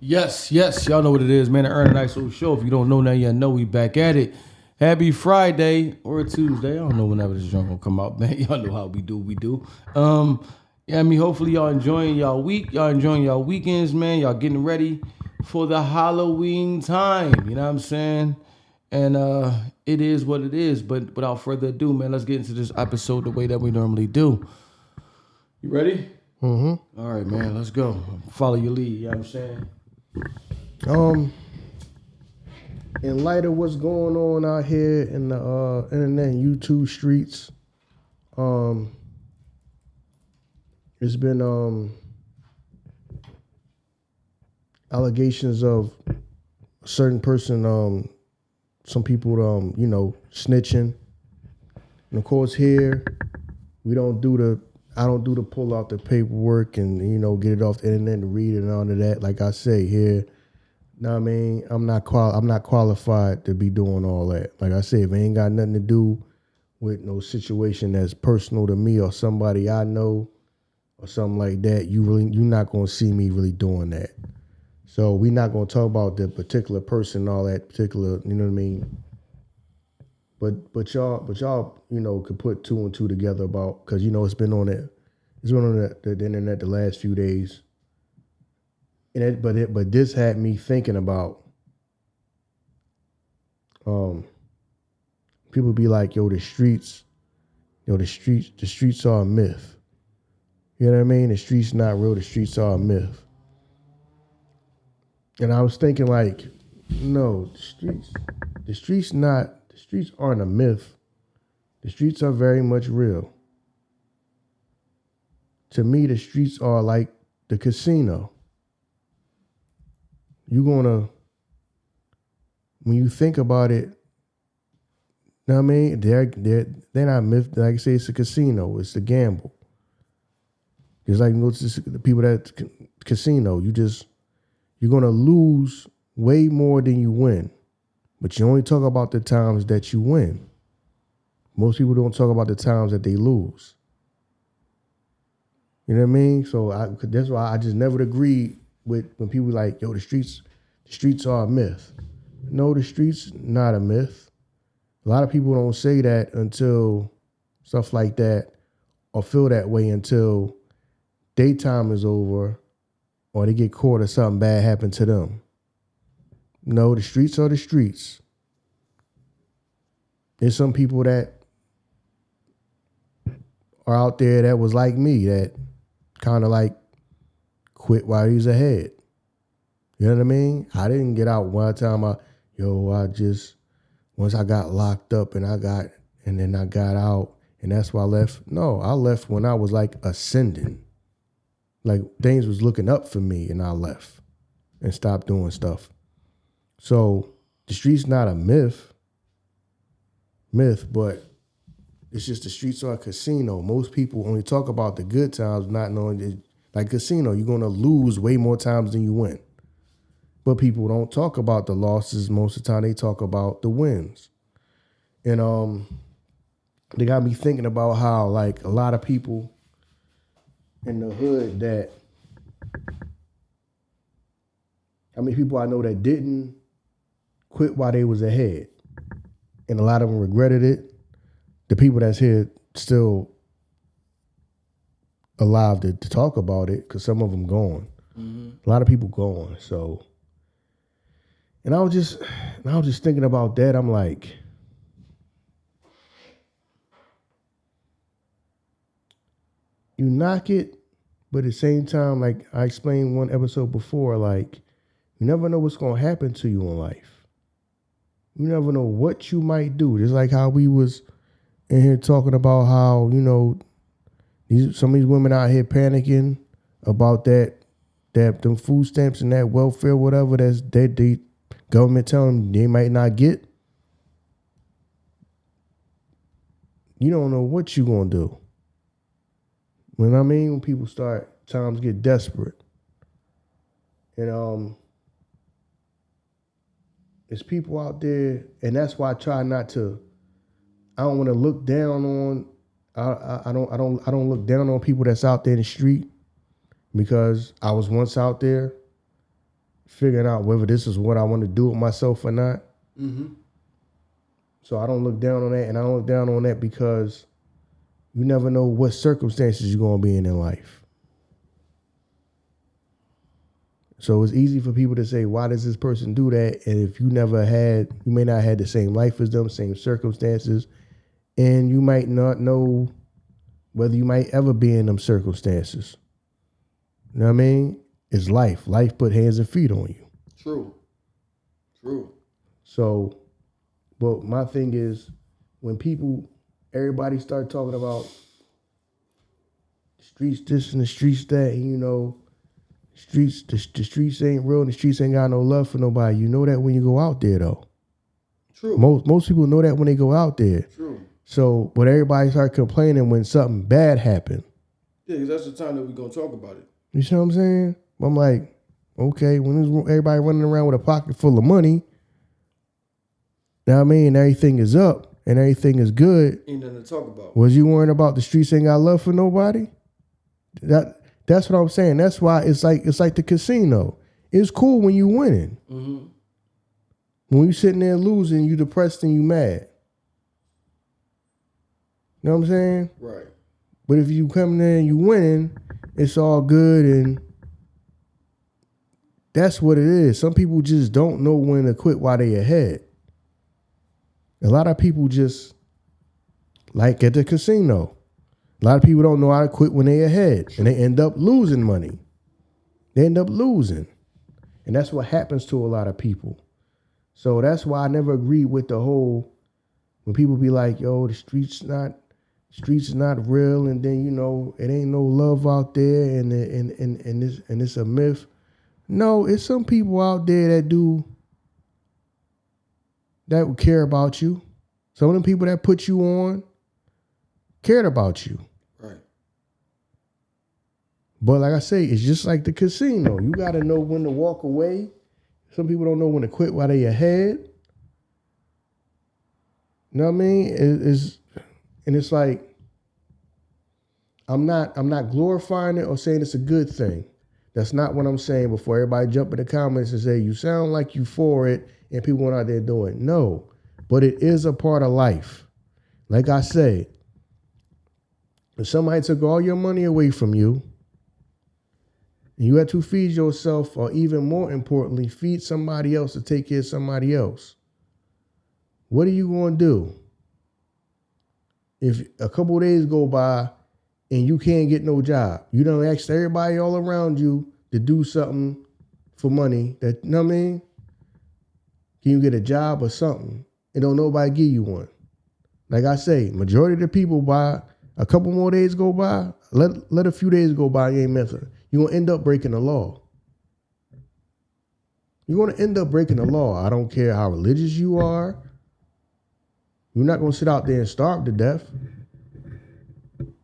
Yes, yes, y'all know what it is, man. The Ern and Iso show. If you don't know now, you know we back at it. Happy Friday or Tuesday. I don't know whenever this joint gonna come out, man. Y'all know how we do. Yeah, I mean, hopefully y'all enjoying y'all week, y'all enjoying y'all weekends, man. Y'all getting ready for the Halloween time. You know what I'm saying? And it is what it is. But without further ado, man, let's get into this episode the way that we normally do. You ready? Mm-hmm. All right, man, let's go. Follow your lead, you know what I'm saying? In light of what's going on out here in the internet and YouTube streets, it's been allegations of a certain person, some people snitching. And of course here we don't do the I don't do the pull out the paperwork and get it off the internet and read it and all of that. Like I say here, know what I mean? I'm not qualified to be doing all that. Like I said, if it ain't got nothing to do with no situation that's personal to me or somebody I know or something like that, you're not gonna see me really doing that. So we're not gonna talk about the particular person, all that particular, you know what I mean? But y'all could put two and two together about, because it's been on the internet the last few days. But this had me thinking about people be like, the streets are a myth. You know what I mean? The streets not real, the streets are a myth. And I was thinking like, no, the streets aren't a myth. The streets are very much real. To me, the streets are like the casino. When you think about it, you know what I mean? They're not myth. Like I say, it's a casino. It's a gamble. It's like you go to the people at the casino. You're gonna lose way more than you win, but you only talk about the times that you win. Most people don't talk about the times that they lose. You know what I mean? So that's why I just never agreed with when people like, the streets are a myth. No, the streets not a myth. A lot of people don't say that until stuff like that, or feel that way until daytime is over or they get caught or something bad happened to them. No, the streets are the streets. There's some people that are out there that was like me, that kind of like quit while he was ahead. You know what I mean? I didn't get out one time. Once I got locked up and then I got out and that's why I left. No, I left when I was like ascending. Like things was looking up for me and I left and stopped doing stuff. So the streets not a myth, but it's just the streets are a casino. Most people only talk about the good times, not knowing that, like casino, you're going to lose way more times than you win. But people don't talk about the losses. Most of the time they talk about the wins. And they got me thinking about how like a lot of people in the hood how many people I know that didn't quit while they was ahead. And a lot of them regretted it. The people that's here still alive to talk about it, because some of them gone. Mm-hmm. A lot of people gone. So, and I was just thinking about that. I'm like, you knock it, but at the same time, like I explained one episode before, like you never know what's gonna happen to you in life. You never know what you might do. Just like how we was in here talking about how, some of these women out here panicking about that them food stamps and that welfare, whatever that the government telling them they might not get. You don't know what you gonna do. When people times get desperate. And there's people out there, and that's why I try not to. I don't want to look down on. I don't look down on people that's out there in the street, because I was once out there figuring out whether this is what I want to do with myself or not. Mm-hmm. So I don't look down on that, and I don't look down on that because you never know what circumstances you're going to be in life. So it's easy for people to say, why does this person do that? And if you may not have had the same life as them, same circumstances, and you might not know whether you might ever be in them circumstances. You know what I mean? It's life. Life put hands and feet on you. True. So, but my thing is, when everybody start talking about streets this and the streets that, and the streets ain't real and the streets ain't got no love for nobody. You know that when you go out there, though. True. Most people know that when they go out there. True. So, but everybody start complaining when something bad happened. Yeah, because that's the time that we're going to talk about it. You see what I'm saying? I'm like, okay, when everybody running around with a pocket full of money, now what I mean, everything is up and everything is good. Ain't nothing to talk about. Was you worrying about the streets ain't got love for nobody? That's what I'm saying. That's why it's like the casino. It's cool when you winning. Mm-hmm. When you sitting there losing, you depressed and you mad. You know what I'm saying? Right. But if you come there and you winning, it's all good, and that's what it is. Some people just don't know when to quit while they ahead. A lot of people just like at the casino. A lot of people don't know how to quit when they ahead, and they end up losing money. They end up losing, and that's what happens to a lot of people. So that's why I never agreed with the whole when people be like, "Yo, the streets is not real," and then it ain't no love out there, and it's a myth. No, it's some people out there that would care about you. Some of them people that put you on cared about you. Right. But like I say, it's just like the casino. You got to know when to walk away. Some people don't know when to quit while they ahead. You know what I mean? It's like, I'm not glorifying it or saying it's a good thing. That's not what I'm saying. Before everybody jump in the comments and say, you sound like you for it and people going out there doing it. No, but it is a part of life. Like I say, if somebody took all your money away from you and you had to feed yourself, or even more importantly, feed somebody else to take care of somebody else, what are you going to do? If a couple of days go by and you can't get no job, you don't ask everybody all around you to do something for money, that, you know what I mean? Can you get a job or something? And don't nobody give you one. Like I say, majority of the people, by a couple more days go by, let a few days go by, you ain't messing. You're going to end up breaking the law. You're going to end up breaking the law. I don't care how religious you are. You're not going to sit out there and starve to death.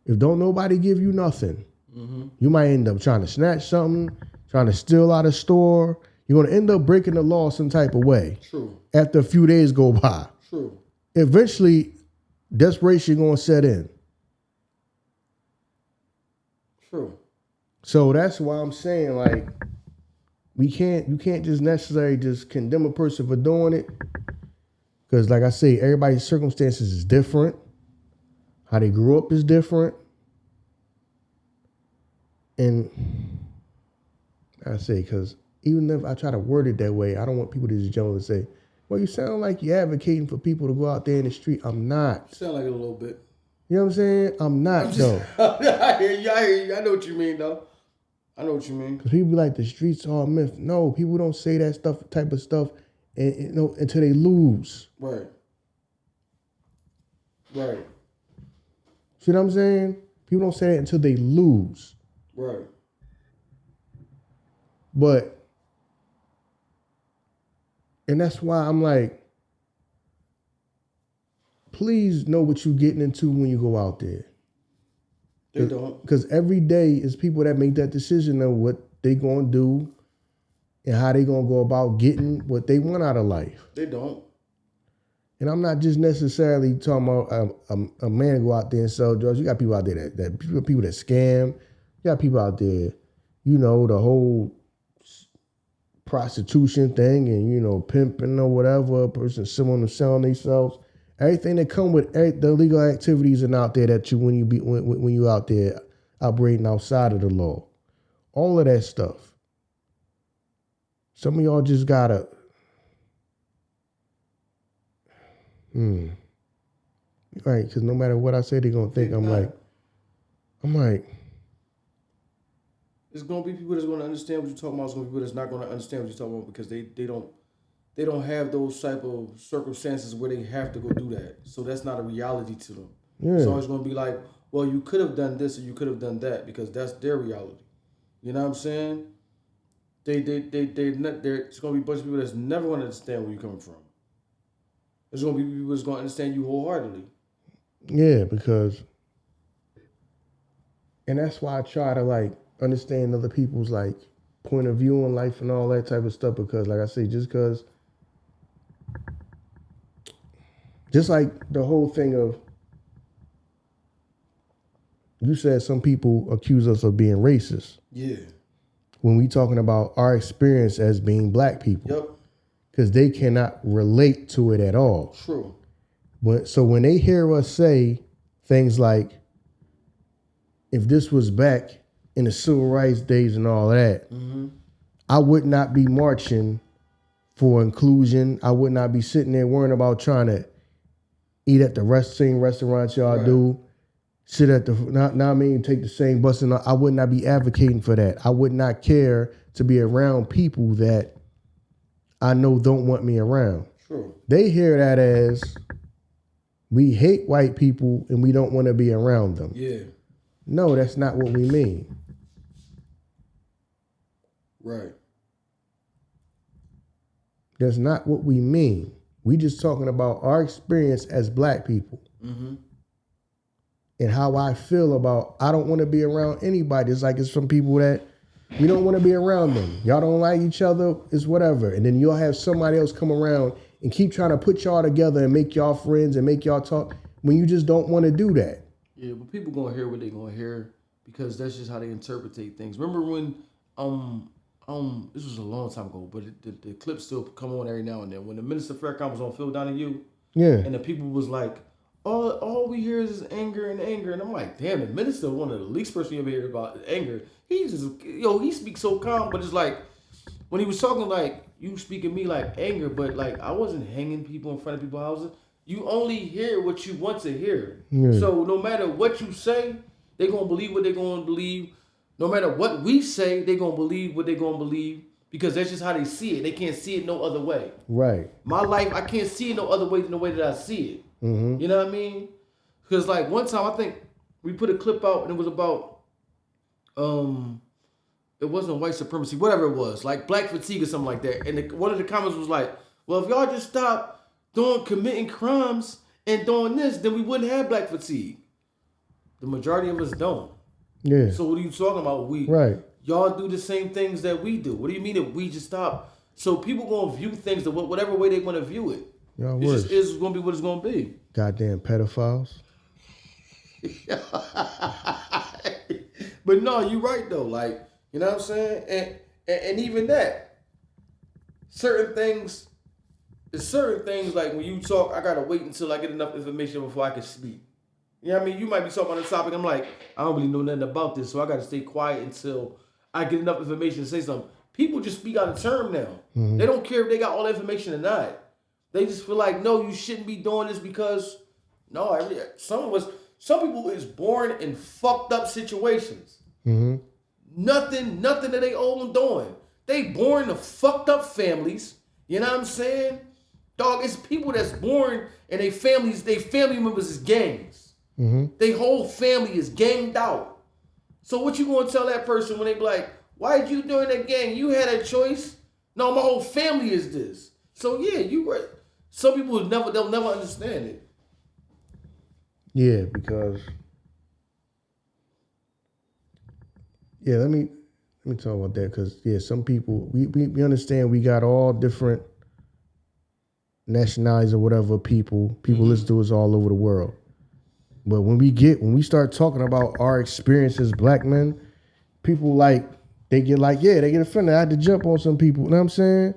If don't nobody give you nothing, you might end up trying to snatch something, trying to steal out of store. You're going to end up breaking the law some type of way. True. After a few days go by. True. Eventually, desperation going to set in. True. So that's why I'm saying, like, you can't just necessarily just condemn a person for doing it. Because like I say, everybody's circumstances is different. How they grew up is different. And I say, because even if I try to word it that way, I don't want people to just jump and say, well, you sound like you're advocating for people to go out there in the street. I'm not. Sound like it a little bit. You know what I'm saying? I'm not, though. I hear you. I know what you mean, though. I know what you mean. Because people be like, the streets are a myth. No, people don't say that type of stuff until they lose. Right. Right. See what I'm saying? People don't say that until they lose. Right. And that's why I'm like, please know what you're getting into when you go out there. They don't. Because every day is people that make that decision of what they going to do and how they going to go about getting what they want out of life. They don't. And I'm not just necessarily talking about a man go out there and sell drugs. You got people out there that people that scam. You got people out there, the whole prostitution thing and, you know, pimping or whatever, a person selling themselves. Everything that come with the illegal activities and out there that you when you out there operating outside of the law. All of that stuff. Some of y'all just gotta right, because no matter what I say, they're gonna think I'm like there's gonna be people that's gonna understand what you're talking about. There's gonna be people that's not gonna understand what you're talking about because they don't have those type of circumstances where they have to go do that. So that's not a reality to them. Yeah. It's always gonna be like, well, you could have done this or you could have done that because that's their reality. You know what I'm saying? It's gonna be a bunch of people that's never gonna understand where you're coming from. There's gonna be people that's gonna understand you wholeheartedly. Yeah, because, and that's why I try to like understand other people's like point of view on life and all that type of stuff. Because, like I say, just like the whole thing of, you said some people accuse us of being racist. Yeah. When we talking about our experience as being black people. Yep. Because they cannot relate to it at all. True. So when they hear us say things like, if this was back in the civil rights days and all that, I would not be marching for inclusion. I would not be sitting there worrying about trying to eat at the same restaurants y'all do. Sit at the, take the same bus. And I would not be advocating for that. I would not care to be around people that I know don't want me around. True. They hear that as, we hate white people and we don't want to be around them. Yeah. No, that's not what we mean. Right. That's not what we mean. We just talking about our experience as black people. And how I feel about, I don't want to be around anybody. It's like it's some people that we don't want to be around them. Y'all don't like each other, it's whatever. And then you'll have somebody else come around and keep trying to put y'all together and make y'all friends and make y'all talk when you just don't want to do that. Yeah, but people gonna hear what they gonna hear because that's just how they interpret things. Remember when this was a long time ago, but the clips still come on every now and then. When the Minister Farrakhan was on Phil Donahue, yeah, and the people was like, all we hear is anger, and I'm like, damn, the minister, one of the least person you ever hear about anger. He just, he speaks so calm, but it's like, when he was talking like, you speaking me like anger, but like, I wasn't hanging people in front of people's houses. You only hear what you want to hear. Yeah. So no matter what you say, they're going to believe what they're going to believe. No matter what we say, they're going to believe what they're going to believe because that's just how they see it. They can't see it no other way. Right. My life, I can't see it no other way than the way that I see it. You know what I mean? Because like one time, I think we put a clip out and it was about, it wasn't white supremacy, whatever it was, like black fatigue or something like that. And one of the comments was like, well, if y'all just stop committing crimes and doing this, then we wouldn't have black fatigue. The majority of us don't. Yeah. So what are you talking about? Y'all do the same things that we do. What do you mean if we just stop? So people gonna view things the whatever way they want to view it. Y'all it's just is gonna be what it's gonna be. Goddamn pedophiles. But no, you're right though. Like, you know what I'm saying? And even that, certain things like when you talk, I gotta wait until I get enough information before I can speak. You know what I mean? You might be talking on a topic. I'm like, I don't really know nothing about this, so I gotta stay quiet until I get enough information to say something. People just speak out of term now. They don't care if they got all the information or not. They just feel like, no, you shouldn't be doing this because, no, some people is born in fucked up situations. Nothing that they own doing. They born to fucked up families. You know what I'm saying? Dog, it's people that's born and they family members is gangs. They whole family is ganged out. So what you gonna tell that person when they be like, why did you join that gang? You had a choice. No, my whole family is this. So yeah, you were. Some people they'll never understand it. Yeah, because let me talk about that because some people we understand we got all different nationalities or whatever people listen to us all over the world. But when we start talking about our experience as black men, people like they get like, yeah, they get offended. I had to jump on some people. You know what I'm saying?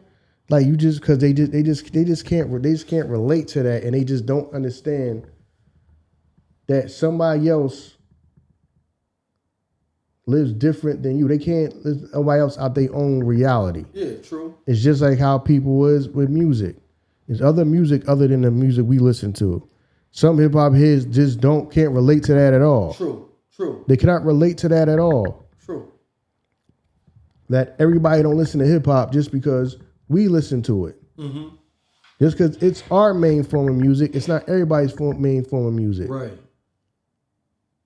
Like you just because they just can't relate to that, and they just don't understand that somebody else lives different than you. They can't live somebody else out their own reality. Yeah, true. It's just like how people is with music. There's other music other than the music we listen to. Some hip hop heads just can't relate to that at all. True. They cannot relate to that at all. True. That everybody don't listen to hip hop just because we listen to it. Mm-hmm. Just because it's our main form of music, it's not everybody's main form of music. Right.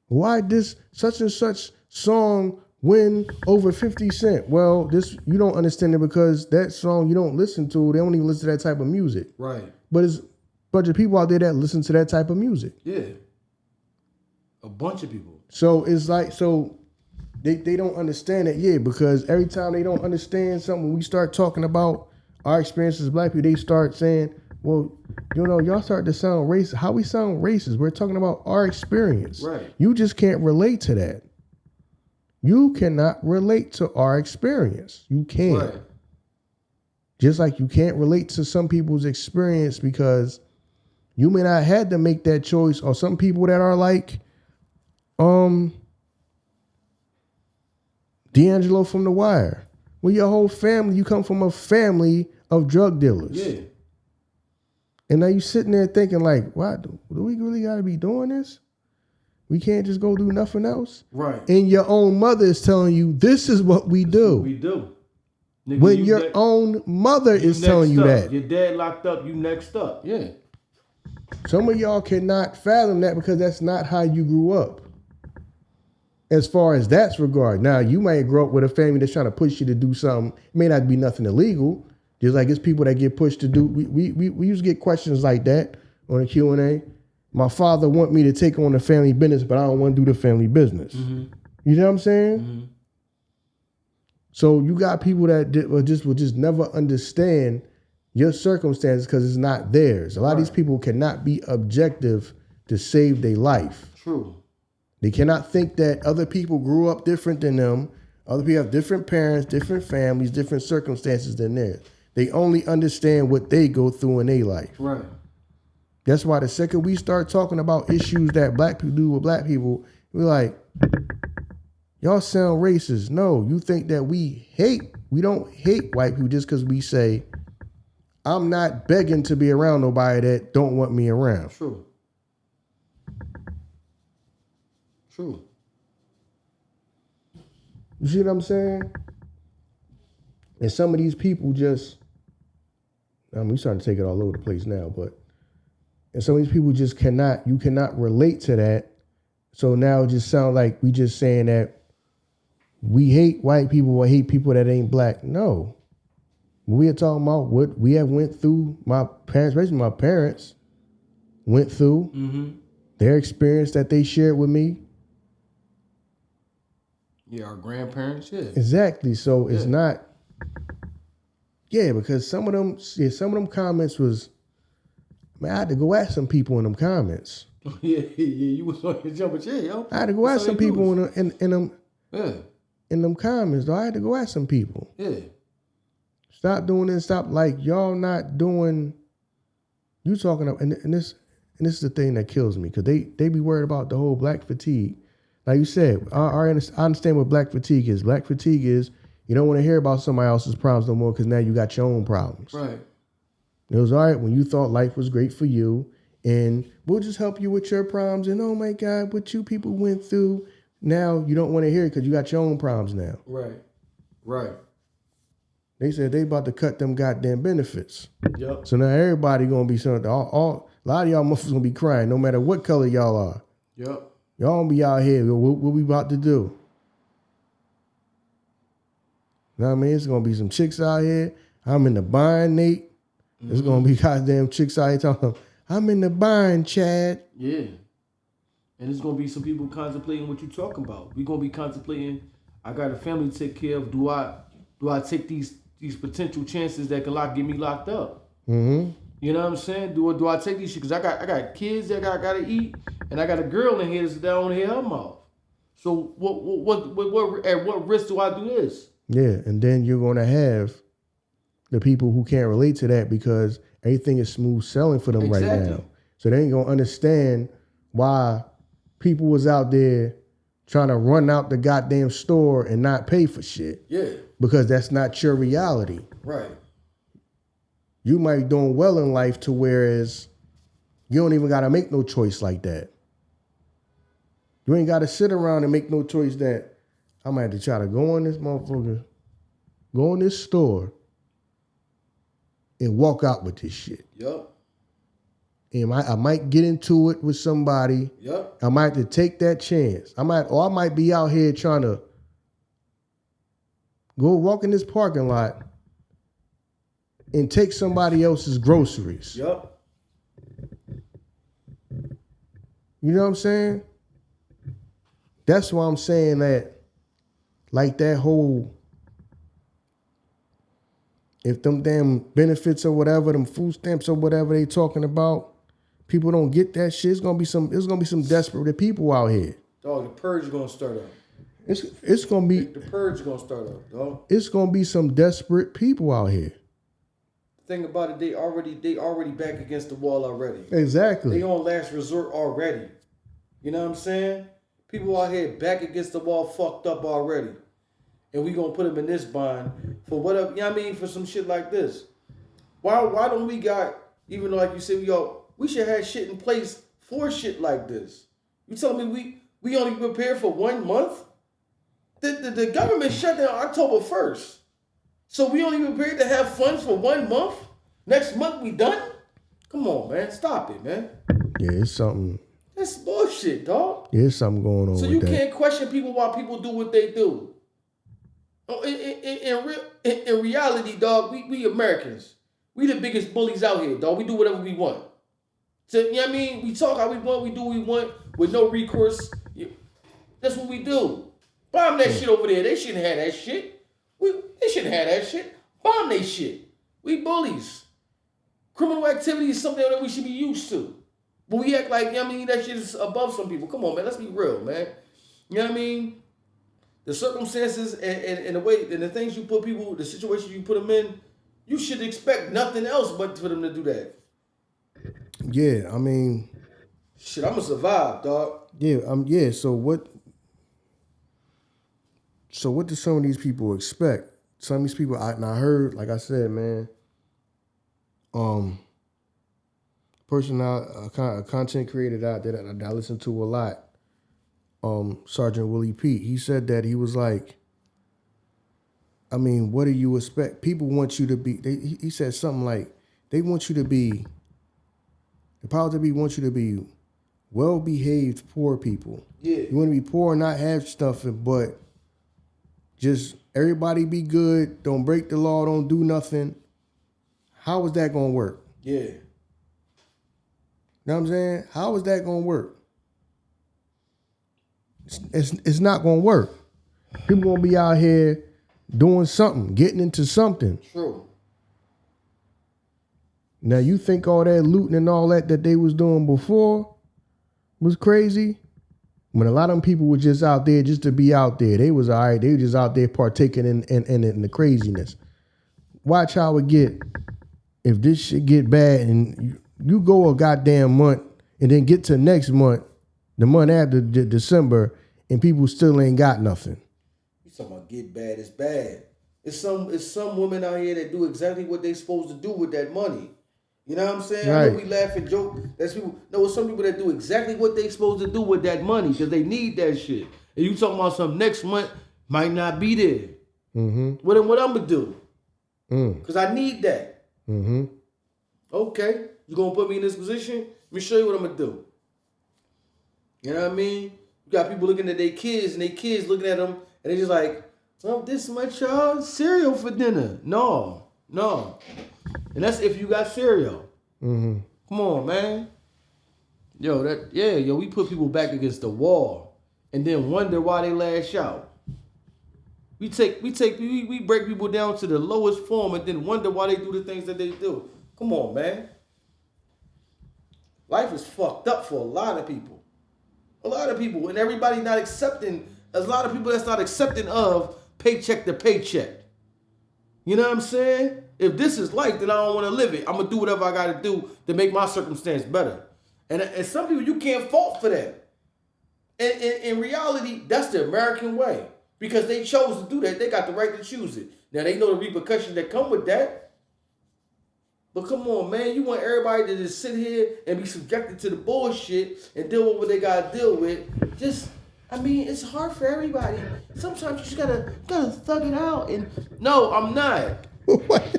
Why this such and such song win over 50 Cent? Well, you don't understand it because that song you don't listen to. They don't even listen to that type of music. Right. But it's a bunch of people out there that listen to that type of music. Yeah. A bunch of people. So it's like, they don't understand it, yeah, because every time they don't understand something, when we start talking about our experiences as black people, they start saying, well, y'all start to sound racist. How we sound racist? We're talking about our experience. Right. You just can't relate to that. You cannot relate to our experience. You can't. Right. Just like you can't relate to some people's experience because you may not had to make that choice, or some people that are like, D'Angelo from The Wire. Well, your whole family, you come from a family of drug dealers. Yeah. And now you sitting there thinking like, what, do we really got to be doing this? We can't just go do nothing else? Right. And your own mother is telling you, this is what we do. We do. Nigga, when your own mother is telling you that. Your dad locked up, you next up. Yeah. Some of y'all cannot fathom that because that's not how you grew up. As far as that's regard. Now, you might grow up with a family that's trying to push you to do something. It may not be nothing illegal. Just like it's people that get pushed to do. We used to get questions like that on the Q&A. My father want me to take on the family business, but I don't want to do the family business. Mm-hmm. You know what I'm saying? Mm-hmm. So you got people that will just never understand your circumstances because it's not theirs. A lot of these people cannot be objective to save their life. True. They cannot think that other people grew up different than them. Other people have different parents, different families, different circumstances than theirs. They only understand what they go through in their life. Right. That's why the second we start talking about issues that black people do with black people, we're like, y'all sound racist. No, you think that we don't hate white people just because we say, I'm not begging to be around nobody that don't want me around. True. You see what I'm saying? And some of these people just, we're starting to take it all over the place now, but, and some of these people just you cannot relate to that. So now it just sounds like we just saying that we hate white people or hate people that ain't black. No. We are talking about what we have went through, my parents, basically my parents went through, their experience that they shared with me. Yeah, our grandparents, yeah. Exactly. So it's not, because some of them comments was, man, I had to go at some people in them comments. Yeah, you was on your jumper chair, yo. I had to go at some people in them comments, though. I had to go at some people. Yeah. Stop doing this. Stop, like, y'all not doing, you talking about, and this is the thing that kills me, because they be worried about the whole black fatigue. Like you said, I understand what black fatigue is. Black fatigue is you don't want to hear about somebody else's problems no more because now you got your own problems. Right. It was all right when you thought life was great for you and we'll just help you with your problems. And oh my God, what you people went through. Now you don't want to hear it because you got your own problems now. Right. They said they about to cut them goddamn benefits. Yep. So now everybody going to be something. A lot of y'all motherfuckers going to be crying no matter what color y'all are. Yep. Y'all gonna be out here. What we about to do? You know what I mean? It's gonna be some chicks out here. I'm in the bind, Nate. There's gonna be goddamn chicks out here talking, I'm in the bind, Chad. Yeah. And there's gonna be some people contemplating what you're talking about. We're gonna be contemplating, I got a family to take care of. Do I take these potential chances that can get me locked up? Mm-hmm. You know what I'm saying? Do I take these shit? Because I got kids that I gotta eat, and I got a girl in here that's down here her mouth. So what at what risk do I do this? Yeah, and then you're going to have the people who can't relate to that because everything is smooth selling for them right now. So they ain't going to understand why people was out there trying to run out the goddamn store and not pay for shit. Yeah. Because that's not your reality. Right. You might be doing well in life to whereas you don't even got to make no choice like that. You ain't got to sit around and make no choice that I'm going to have to try to go in this motherfucker, go in this store and walk out with this shit. Yup. And I might get into it with somebody. Yup. I might have to take that chance. I might be out here trying to go walk in this parking lot and take somebody else's groceries. Yup. You know what I'm saying? That's why I'm saying that, like that whole, if them damn benefits or whatever, them food stamps or whatever they talking about, people don't get that shit. It's gonna be some desperate people out here. Dog, the purge is gonna start up. It's gonna be The purge is gonna start up, dog. It's gonna be some desperate people out here. Think about it, they already back against the wall already. Exactly. They on last resort already. You know what I'm saying? People out here back against the wall fucked up already. And we gonna put them in this bind for whatever, you know what I mean, for some shit like this. Why don't we got, even though like you said, we should have shit in place for shit like this. You telling me we only prepared for 1 month? The government shut down October 1st. So we only prepared to have funds for 1 month? Next month we done? Come on, man. Stop it, man. Yeah, it's something. That's bullshit, dog. Yeah, it's something going on so with you that. Can't question people why people do what they do. In reality, dog, we Americans. We the biggest bullies out here, dog. We do whatever we want. So, you know what I mean? We talk how we want, we do what we want with no recourse. That's what we do. Bomb that shit over there. They shouldn't have that shit. They shouldn't have that shit. Bomb they shit. We bullies. Criminal activity is something that we should be used to. But we act like, you know what I mean, that shit is above some people. Come on, man. Let's be real, man. You know what I mean? The circumstances and the way and the things you put people, the situations you put them in, you should expect nothing else but for them to do that. Yeah, I mean, shit, I'm gonna survive, dog. Yeah, yeah. So what do some of these people expect? Some of these people, I heard, like I said, man, person a content creator out there that I listen to a lot, Sergeant Willie Pete, he said that he was like, I mean, what do you expect? People want you to be, he said something like, they want you to be, the powers that be want you to be well-behaved poor people. Yeah. You want to be poor and not have stuff, but just everybody be good, don't break the law, don't do nothing. How is that going to work? Yeah. You know what I'm saying? How is that going to work? It's not going to work. People going to be out here doing something, getting into something. True. Now, you think all that looting and all that they was doing before was crazy? When a lot of them people were just out there just to be out there. They was all right. They were just out there partaking in the craziness. Watch how it get. If this shit get bad and you go a goddamn month and then get to next month, the month after December, and people still ain't got nothing. You talking about get bad, it's bad. It's some women out here that do exactly what they supposed to do with that money. You know what I'm saying? Right. I know we laugh and joke. That's people. No, it's some people that do exactly what they supposed to do with that money because they need that shit. And you talking about some next month might not be there. Mm-hmm. What I'm gonna do? Because I need that. Mm-hmm. Okay, you gonna put me in this position? Let me show you what I'm gonna do. You know what I mean? You got people looking at their kids and their kids looking at them and they just like, well, this much cereal for dinner. No. And that's if you got cereal. Mm-hmm. Come on, man. We put people back against the wall and then wonder why they lash out. We break people down to the lowest form and then wonder why they do the things that they do. Come on, man. Life is fucked up for a lot of people. And everybody not accepting. There's a lot of people that's not accepting of paycheck to paycheck. You know what I'm saying? If this is life, then I don't want to live it. I'm going to do whatever I got to do to make my circumstance better. And some people, you can't fault for that. And in reality, that's the American way. Because they chose to do that. They got the right to choose it. Now, they know the repercussions that come with that. But come on, man. You want everybody to just sit here and be subjected to the bullshit and deal with what they got to deal with. It's hard for everybody. Sometimes you just gotta thug it out. And no, I'm not.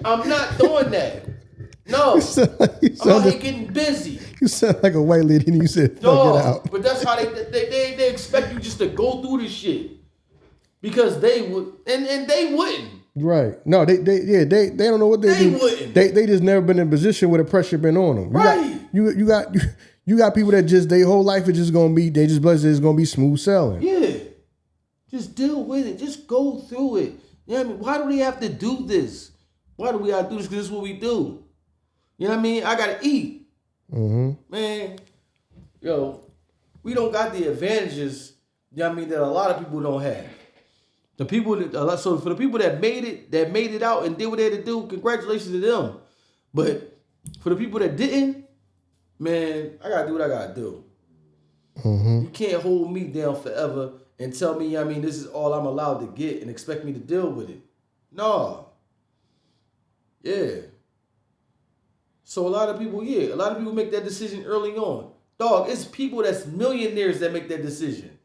I'm not doing that. No. I'm out here getting busy. You sound like a white lady and you said thug it out. But that's how they expect you just to go through this shit. Because they would, and they wouldn't. Right. No, they don't know what they do. Wouldn't. They just never been in a position where the pressure been on them. You got people that just their whole life is just gonna be, they just blessed it's gonna be smooth sailing. Yeah. Just deal with it. Just go through it. You know what I mean? Why do we have to do this? Why do we have to do this? Because this is what we do. You know what I mean? I gotta eat. Mm-hmm. Man, we don't got the advantages, you know what I mean, that a lot of people don't have. The people that, so for the people that made it out and did what they had to do, congratulations to them. But for the people that didn't, man, I gotta do what I gotta do. Mm-hmm. You can't hold me down forever and tell me, this is all I'm allowed to get and expect me to deal with it. No. Yeah. So a lot of people make that decision early on. Dog, it's people that's millionaires that make that decision.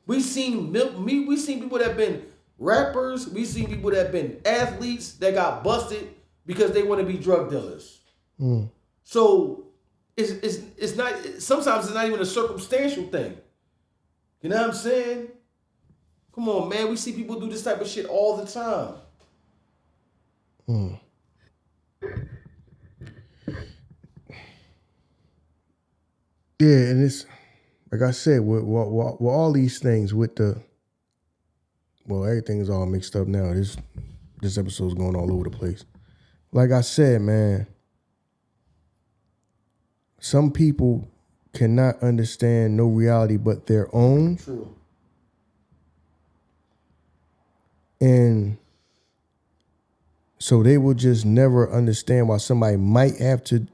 We seen people that have been rappers. We seen people that have been athletes that got busted because they want to be drug dealers. Mm. So it's not. Sometimes it's not even a circumstantial thing. You know what I'm saying? Come on, man. We see people do this type of shit all the time. Mm. Yeah, and it's like I said, with all these things, everything is all mixed up now. This episode's going all over the place. Like I said, man, some people cannot understand no reality but their own. True. And so they will just never understand why somebody might have to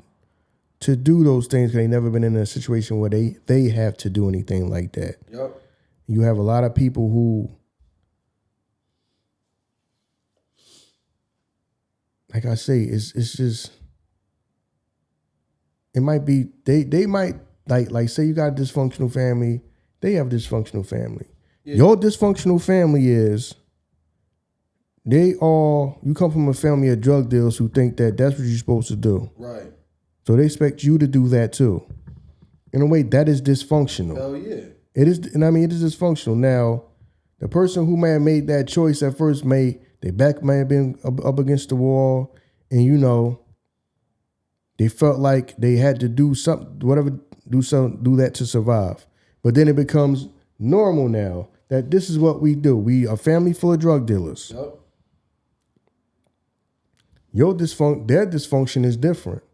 do those things because they never been in a situation where they have to do anything like that. Yep. You have a lot of people who, like I say, it's just, it might be, they might, like say you got a dysfunctional family, they have a dysfunctional family. Yeah. Your dysfunctional family is, you come from a family of drug dealers who think that that's what you're supposed to do. Right. So they expect you to do that too. In a way, that is dysfunctional. Hell yeah. It is, it is dysfunctional. Now, the person who may have made that choice at first their back may have been up against the wall, and they felt like they had to do something, do that to survive. But then it becomes normal now that this is what we do. We a family full of drug dealers. Yep. Their dysfunction is different.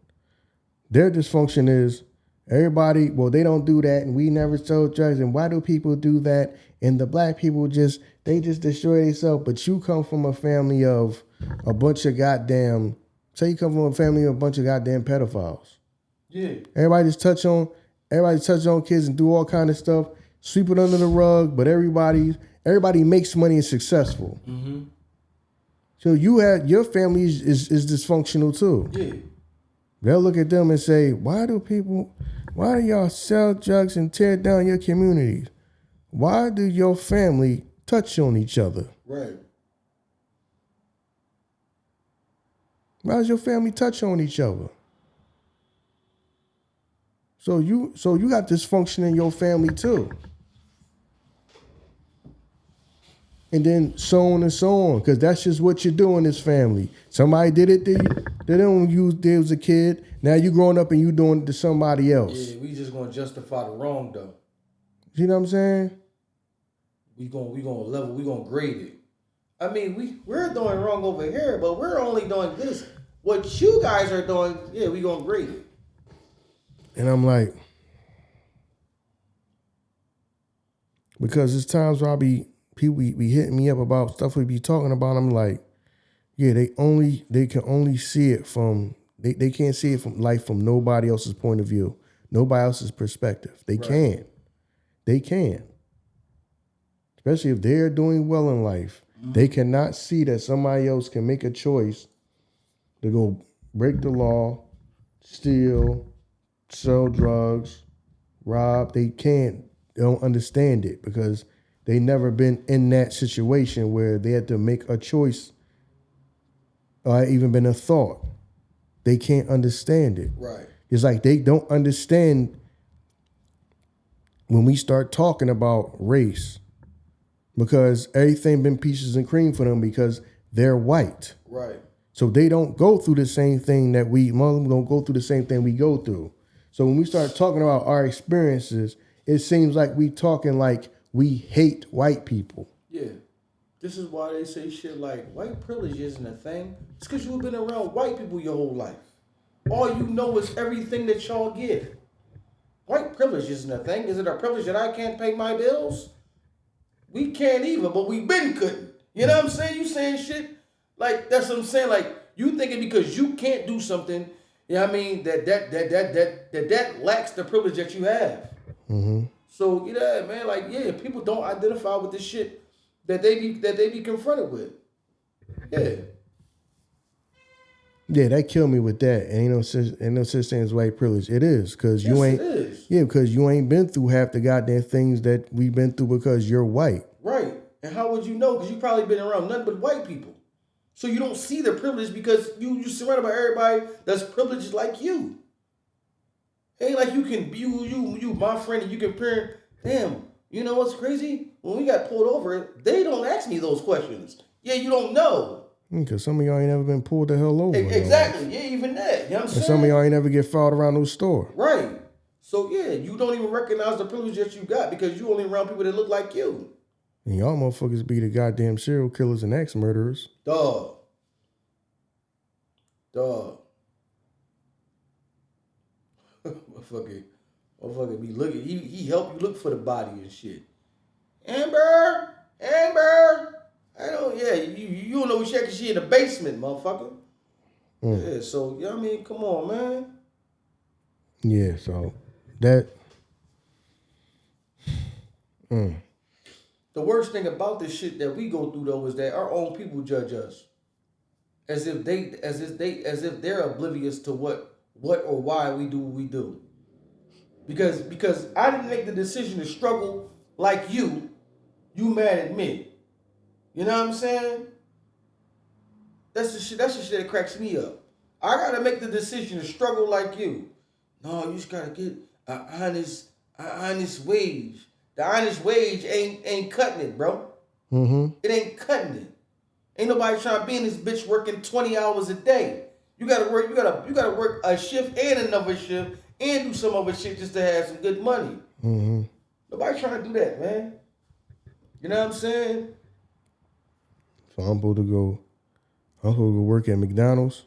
Their dysfunction is everybody, they don't do that, and we never sold drugs, and why do people do that? And the black people just destroy themselves. But you come from a family of a bunch of goddamn, say you come from a family of a bunch of goddamn pedophiles. Yeah. Everybody touch on kids and do all kind of stuff, sweep it under the rug, but everybody makes money and successful. Mm-hmm. So your family is dysfunctional too. Yeah. They'll look at them and say, why do y'all sell drugs and tear down your communities? Why do your family touch on each other? Right. Why does your family touch on each other? So you got dysfunction in your family too. And then so on and so on, because that's just what you do in this family. Somebody did it to you. They don't use it as a kid. Now you growing up and you doing it to somebody else. Yeah, we just gonna justify the wrong though. You know what I'm saying? We gonna grade it. We're doing wrong over here, but we're only doing this. What you guys are doing, yeah, we gonna grade it. And I'm like, because there's times where I'll be people be hitting me up about stuff we be talking about. I'm like, yeah, they can only see it from they can't see it from life from nobody else's point of view, nobody else's perspective. They can't. They can. Especially if they're doing well in life. They cannot see that somebody else can make a choice to go break the law, steal, sell drugs, rob. They can't. They don't understand it because they never been in that situation where they had to make a choice or even been a thought. They can't understand it. Right. It's like they don't understand when we start talking about race because everything been peaches and cream for them because they're white. Right. So they don't go through the same thing that Muslims don't go through the same thing we go through. So when we start talking about our experiences, it seems like we talking like we hate white people. Yeah. This is why they say shit like white privilege isn't a thing. It's because you've been around white people your whole life. All you know is everything that y'all get. White privilege isn't a thing. Is it a privilege that I can't pay my bills? We can't either, but we been couldn't. You know what I'm saying? You saying shit like that's what I'm saying. Like you thinking because you can't do something, you know what I mean, that lacks the privilege that you have. Mm-hmm. So you know, man, like yeah, people don't identify with this shit that they be confronted with. Yeah. Yeah, that killed me with that. Ain't no such thing as white privilege. It is because you ain't. It is. Yeah, because you ain't been through half the goddamn things that we've been through because you're white. Right. And how would you know? Because you probably been around nothing but white people. So you don't see the privilege because you surrounded by everybody that's privileged like you. It ain't like you can you my friend and you compare. Damn, you know what's crazy? When we got pulled over, they don't ask me those questions. Yeah, you don't know. Because some of y'all ain't never been pulled the hell over. Exactly. Yeah, even that. You know what I'm saying? And some of y'all ain't never get fouled around no store. Right. So yeah, you don't even recognize the privilege that you got because you only around people that look like you. And y'all motherfuckers be the goddamn serial killers and axe murderers. Dog. Motherfucker be looking. He help you look for the body and shit. Amber. I don't. Yeah, you don't know where she in the basement, motherfucker. Yeah. So you know what I mean, come on, man. Yeah. So that. The worst thing about this shit that we go through though is that our own people judge us, as if they're oblivious to what or why we do what we do. Because I didn't make the decision to struggle like you mad at me. You know what I'm saying? That's the shit that cracks me up. I gotta make the decision to struggle like you. No, you just gotta get an honest wage. The honest wage ain't cutting it, bro. Mm-hmm. It ain't cutting it. Ain't nobody trying to be in this bitch working 20 hours a day. You gotta work a shift and another shift and do some other shit just to have some good money. Mm-hmm. Nobody trying to do that, man. You know what I'm saying? So I'm supposed to go work at McDonald's.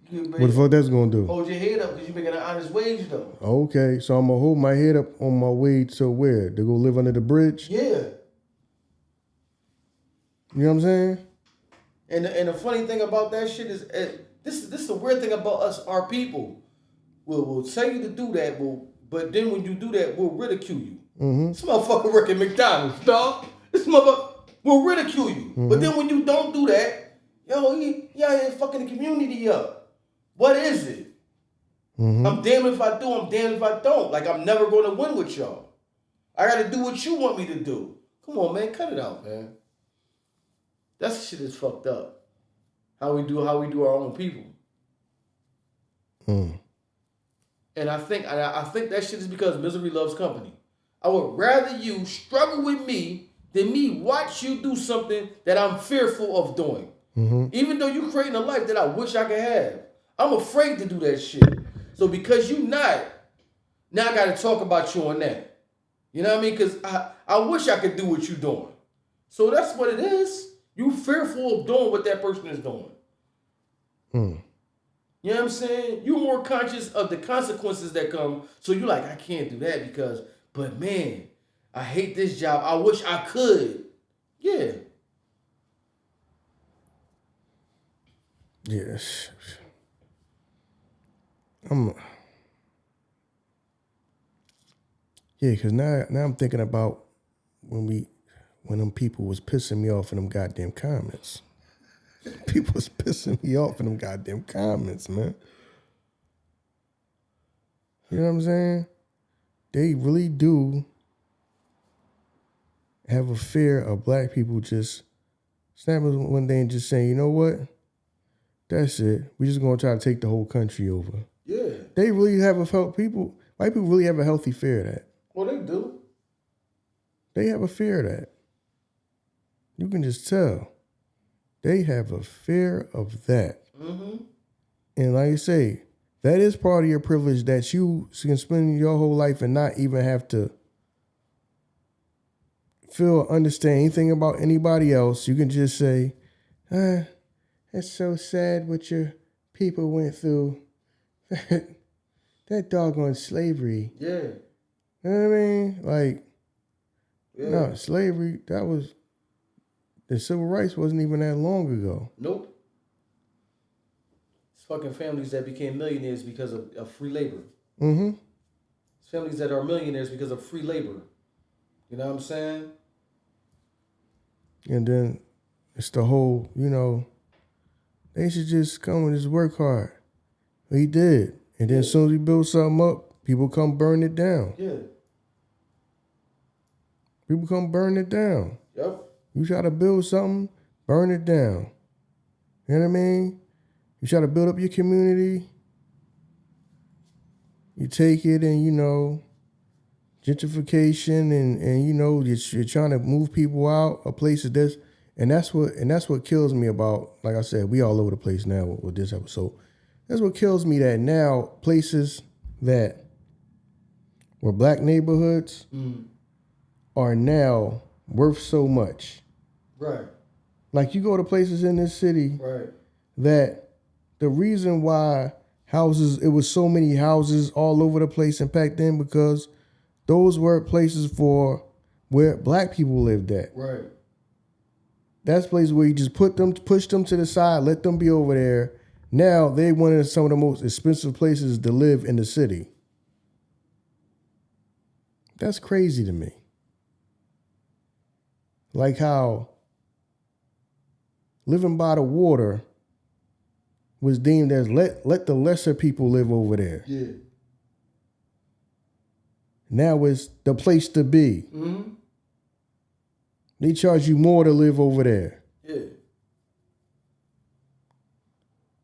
What the fuck that's gonna do? Hold your head up because you're making an honest wage though. Okay, so I'm gonna hold my head up on my way to where? To go live under the bridge? Yeah. You know what I'm saying? And the funny thing about that shit is this is the weird thing about us, our people. We'll tell you to do that, but then when you do that, we'll ridicule you. Mm-hmm. This motherfucker work at McDonald's, dog. This motherfucker will ridicule you. Mm-hmm. But then when you don't do that, yo, he out here fucking the community up. What is it? Mm-hmm. I'm damned if I do, I'm damned if I don't. Like, I'm never going to win with y'all. I got to do what you want me to do. Come on, man. Cut it out, man. That shit is fucked up. How we do our own people. Mm. And I think that shit is because misery loves company. I would rather you struggle with me than me watch you do something that I'm fearful of doing. Mm-hmm. Even though you're creating a life that I wish I could have. I'm afraid to do that shit. So because you not, now I got to talk about you on that. You know what I mean? Because I wish I could do what you're doing. So that's what it is. You fearful of doing what that person is doing. You know what I'm saying? You're more conscious of the consequences that come. So you're like, I can't do that but man, I hate this job. I wish I could. Yeah. Yes. Because now I'm thinking about when them people was pissing me off in them goddamn comments. People was pissing me off in them goddamn comments, man. You know what I'm saying? They really do have a fear of black people just snapping one day and just saying, you know what? That's it. We just gonna try to take the whole country over. Yeah. They really have white people really have a healthy fear of that. Well, they do. They have a fear of that. You can just tell. They have a fear of that. Mm-hmm. And like I say, that is part of your privilege that you can spend your whole life and not even have to feel or understand anything about anybody else. You can just say, that's so sad what your people went through. That doggone slavery. Yeah. You know what I mean? Like, Yeah. no, slavery, the civil rights wasn't even that long ago. Nope. It's fucking families that became millionaires because of free labor. Mm-hmm. It's families that are millionaires because of free labor. You know what I'm saying? And then it's the whole, they should just come and just work hard. He did. And then as soon as he built something up, people come burn it down. Yeah. People come burn it down. Yep. You try to build something, burn it down. You know what I mean? You try to build up your community. You take it and, gentrification and you're trying to move people out of places and that's what kills me about, like I said, we all over the place now with this episode. That's what kills me, that now places that were black neighborhoods are now worth so much. Right. Like you go to places in this city Right. that the reason why it was so many houses all over the place and packed in because those were places for where black people lived at. Right. That's places where you just push them to the side, let them be over there. Now they one of some of the most expensive places to live in the city. That's crazy to me. Like how living by the water was deemed as let the lesser people live over there. Yeah. Now it's the place to be. Mm-hmm. They charge you more to live over there. Yeah.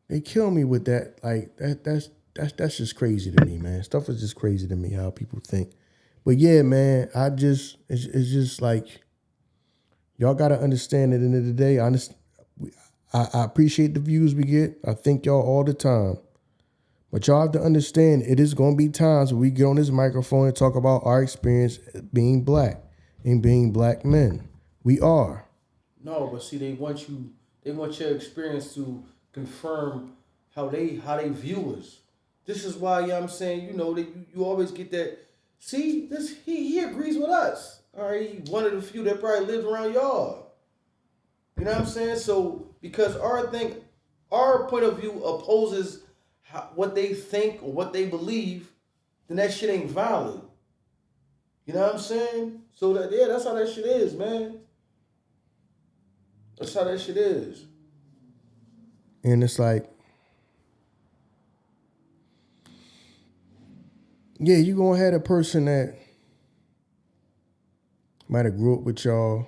They kill me with that. Like that's just crazy to me, man. Stuff is just crazy to me how people think. But yeah, man, it's just like y'all gotta understand at the end of the day. I appreciate the views we get. I thank y'all all the time. But y'all have to understand it is gonna be times where we get on this microphone and talk about our experience being black and being black men. We are. No, but see, they want your experience to confirm how they view us. This is why I'm saying, that you always get that. See, this he agrees with us. All right, he one of the few that probably lives around y'all. You know what I'm saying? So because our point of view opposes what they think or what they believe, then that shit ain't valid. You know what I'm saying? So that's how that shit is, man. That's how that shit is. And it's like, yeah, you gonna have a person that might have grew up with y'all.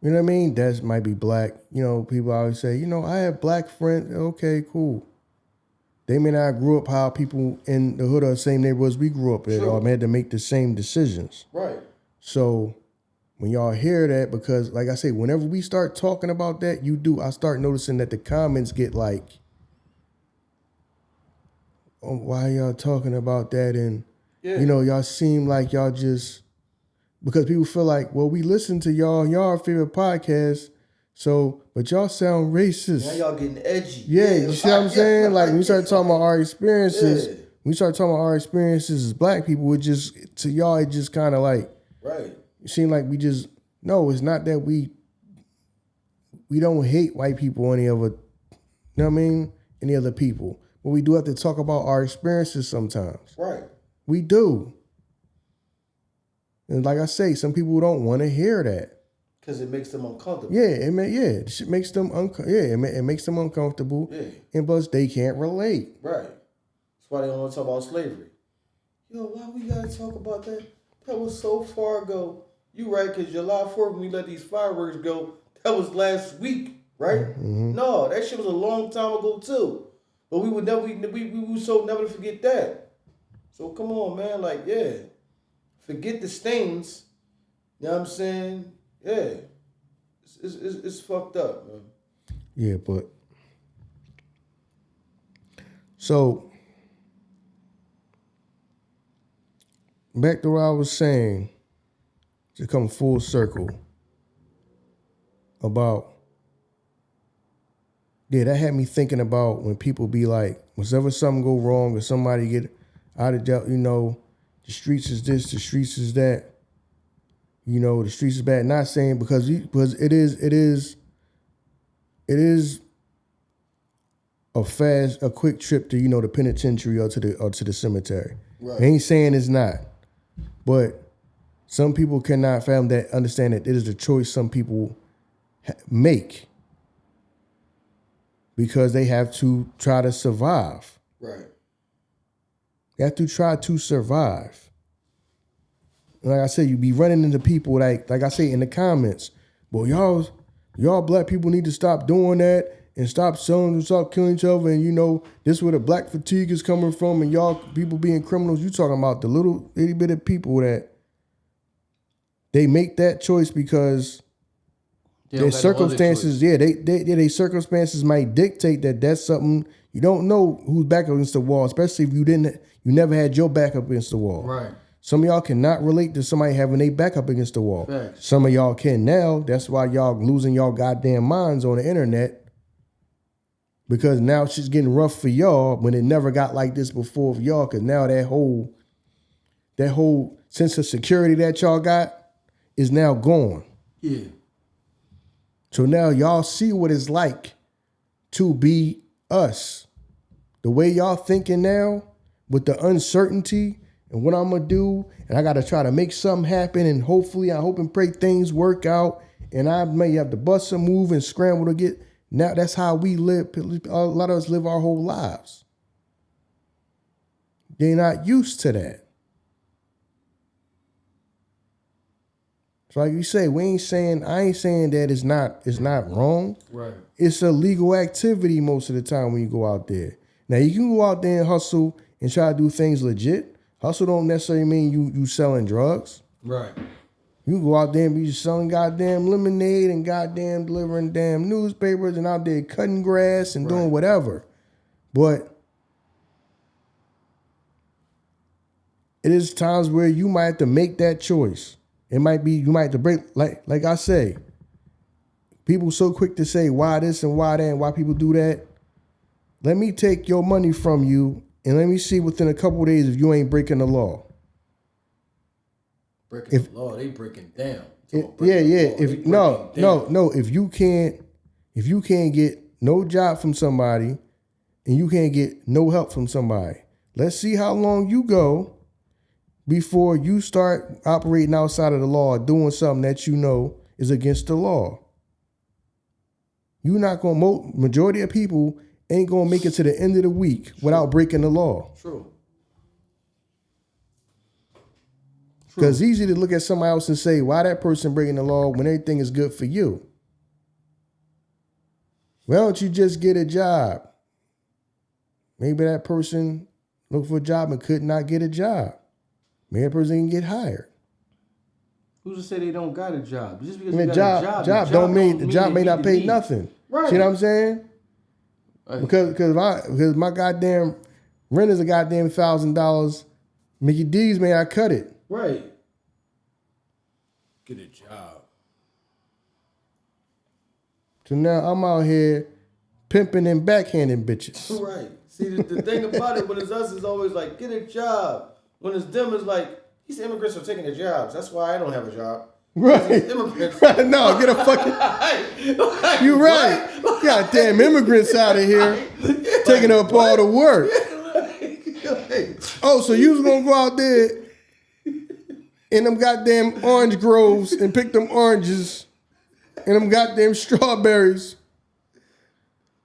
You know what I mean? That might be black. People always say, I have black friends. Okay, cool. They may not grew up how people in the hood or the same neighborhoods we grew up in, or had to make the same decisions. Right. So when y'all hear that, because like I say, whenever we start talking about that, I start noticing that the comments get like, oh, why y'all talking about that? And, y'all seem like y'all just, because people feel like, well, we listen to y'all favorite podcast, but y'all sound racist. Now y'all getting edgy. Yeah, you see what I'm saying? Like when we start talking about our experiences, as black people, to y'all, it just kind of like, right. It seemed like we just No, it's not that we don't hate white people or any other, you know what I mean? Any other people. But we do have to talk about our experiences sometimes. Right. We do. And like I say, some people don't want to hear that. Because it makes them uncomfortable. Yeah, it makes them it makes them uncomfortable. Yeah. And plus they can't relate. Right. That's why they don't want to talk about slavery. Yo, why we gotta talk about that? That was so far ago. You right, because July 4th, when we let these fireworks go, that was last week, right? Mm-hmm. No, that shit was a long time ago too. But we would never, we were so never to forget that. So come on, man, like, yeah. Forget the stains. You know what I'm saying? Yeah. It's fucked up, man. Yeah, but so back to what I was saying, to come full circle about, yeah, that had me thinking about when people be like, whenever something go wrong or somebody get out of jail, you know, the streets is this, the streets is that, you know, the streets is bad. Not saying because it is a quick trip to, you know, the penitentiary or to the cemetery. Right. I ain't saying it's not, but some people cannot fathom that, understand that it is a choice some people make because they have to try to survive. Right. They have to try to survive. And like I said, you be running into people like I say in the comments, well, y'all black people need to stop doing that and stop killing each other. And you know, this is where the black fatigue is coming from, and y'all people being criminals. You talking about the little itty bit of people that they make that choice because their circumstances, their circumstances might dictate that that's something. You don't know who's back against the wall, especially if you never had your back up against the wall. Right. Some of y'all cannot relate to somebody having their back up against the wall. Facts. Some of y'all can now. That's why y'all losing y'all goddamn minds on the internet. Because now shit's getting rough for y'all when it never got like this before for y'all. Because now that whole sense of security that y'all got is now gone. Yeah. So now y'all see what it's like to be us. The way y'all thinking now with the uncertainty and what I'm going to do, and I got to try to make something happen, and hopefully I hope and pray things work out, and I may have to bust a move and scramble to get. Now that's how we live. A lot of us live our whole lives. They're not used to that. So like you say, I ain't saying that it's not wrong. Right. It's a legal activity most of the time when you go out there. Now you can go out there and hustle and try to do things legit. Hustle don't necessarily mean you selling drugs. Right. You can go out there and be selling goddamn lemonade and goddamn delivering damn newspapers and out there cutting grass and doing whatever. But it is times where you might have to make that choice. It might be, you might have to break, like I say, people so quick to say why this and why that and why people do that. Let me take your money from you and let me see within a couple of days if you ain't breaking the law. Breaking the law, they breaking down. If you can't get no job from somebody and you can't get no help from somebody, let's see how long you go before you start operating outside of the law or doing something that you know is against the law. You're not going majority of people ain't going to make it to the end of the week without breaking the law. True. Because it's easy to look at somebody else and say, why that person breaking the law when everything is good for you? Why don't you just get a job? Maybe that person looked for a job and could not get a job. Maybe that person didn't get hired. Who's to say they don't got a job? Just because the job may not pay nothing. Right. See what I'm saying? Right. Because my goddamn rent is a goddamn $1,000. Mickey D's may I cut it. Right. Get a job. So now I'm out here pimping and backhanding bitches. Right. See, the thing about it, when it's us, it's always like, get a job. When it's them, it's like, these immigrants are taking their jobs. That's why I don't have a job. Right. Immigrants. Right. No, get a fucking. You right. Goddamn immigrants out of here taking up all the work. Oh, so you was gonna go out there in them goddamn orange groves and pick them oranges and them goddamn strawberries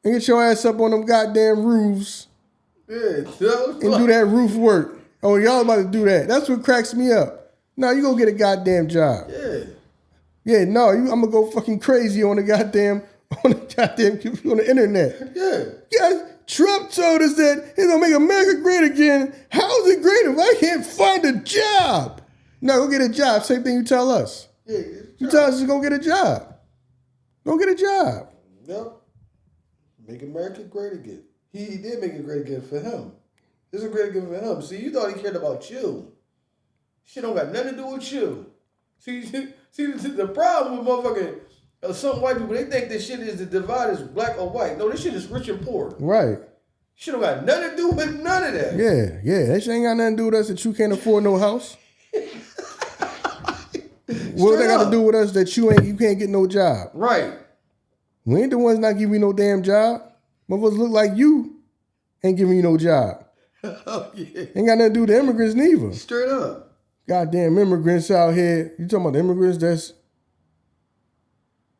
and get your ass up on them goddamn roofs and do that roof work. Oh, y'all about to do that. That's what cracks me up. No, you go get a goddamn job. Yeah. Yeah, no, I'm gonna go fucking crazy on the goddamn on the internet. Yeah. Yeah, Trump told us that he's gonna make America great again. How is it great if I can't find a job? No, go get a job. Same thing you tell us. Yeah. You tell us to go get a job. Go get a job. Yep. Make America great again. He did make it great again for him. This is great again for him. See, you thought he cared about you. Shit don't got nothing to do with you. See, the problem with motherfucking some white people, they think this shit is the divide is black or white. No, this shit is rich and poor. Right. Shit don't got nothing to do with none of that. Yeah. That shit ain't got nothing to do with us that you can't afford no house. What they got to do with us that you can't get no job? Right. We ain't the ones not giving you no damn job. Motherfuckers look like you ain't giving you no job. Oh, yeah. Ain't got nothing to do with the immigrants neither. Straight up. Goddamn immigrants out here. You talking about the immigrants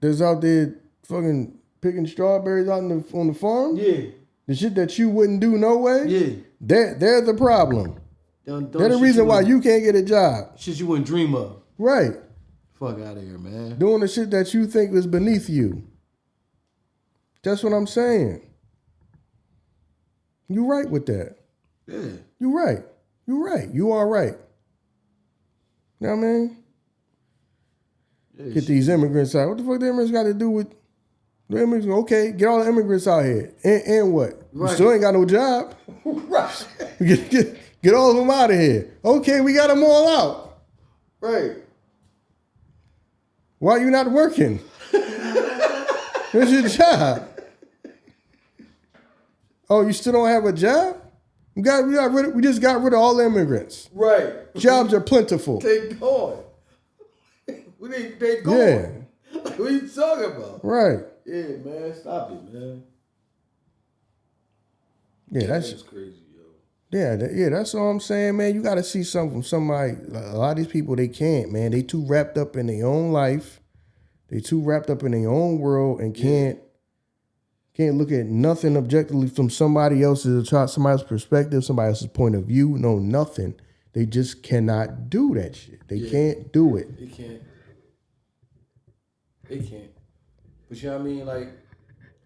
that's out there fucking picking strawberries out on the farm? Yeah. The shit that you wouldn't do no way? Yeah. They're the problem. They're the reason why you can't get a job. Shit you wouldn't dream of. Right. Fuck out of here, man. Doing the shit that you think is beneath you. That's what I'm saying. You right with that. Yeah. You right. You are right. You know what I mean? Yeah, Get these immigrants out. What the fuck the immigrants got to do with the immigrants? Okay, get all the immigrants out here. And what? Right. You still ain't got no job. Right. Get all of them out of here. Okay, we got them all out. Right. Why you not working? Where's your job? Oh, you still don't have a job? We just got rid of all the immigrants. Right. Jobs are plentiful. They going. They going. Yeah. What are you talking about? Right. Yeah, man. Stop it, man. Yeah, that's crazy, yo. Yeah, that's all I'm saying, man. You got to see something from somebody. A lot of these people, they can't, man. They too wrapped up in their own life. They too wrapped up in their own world and can't look at nothing objectively from somebody else's perspective, somebody else's point of view. No, nothing. They just cannot do that shit. They can't do it. They can't. But you know what I mean? Like,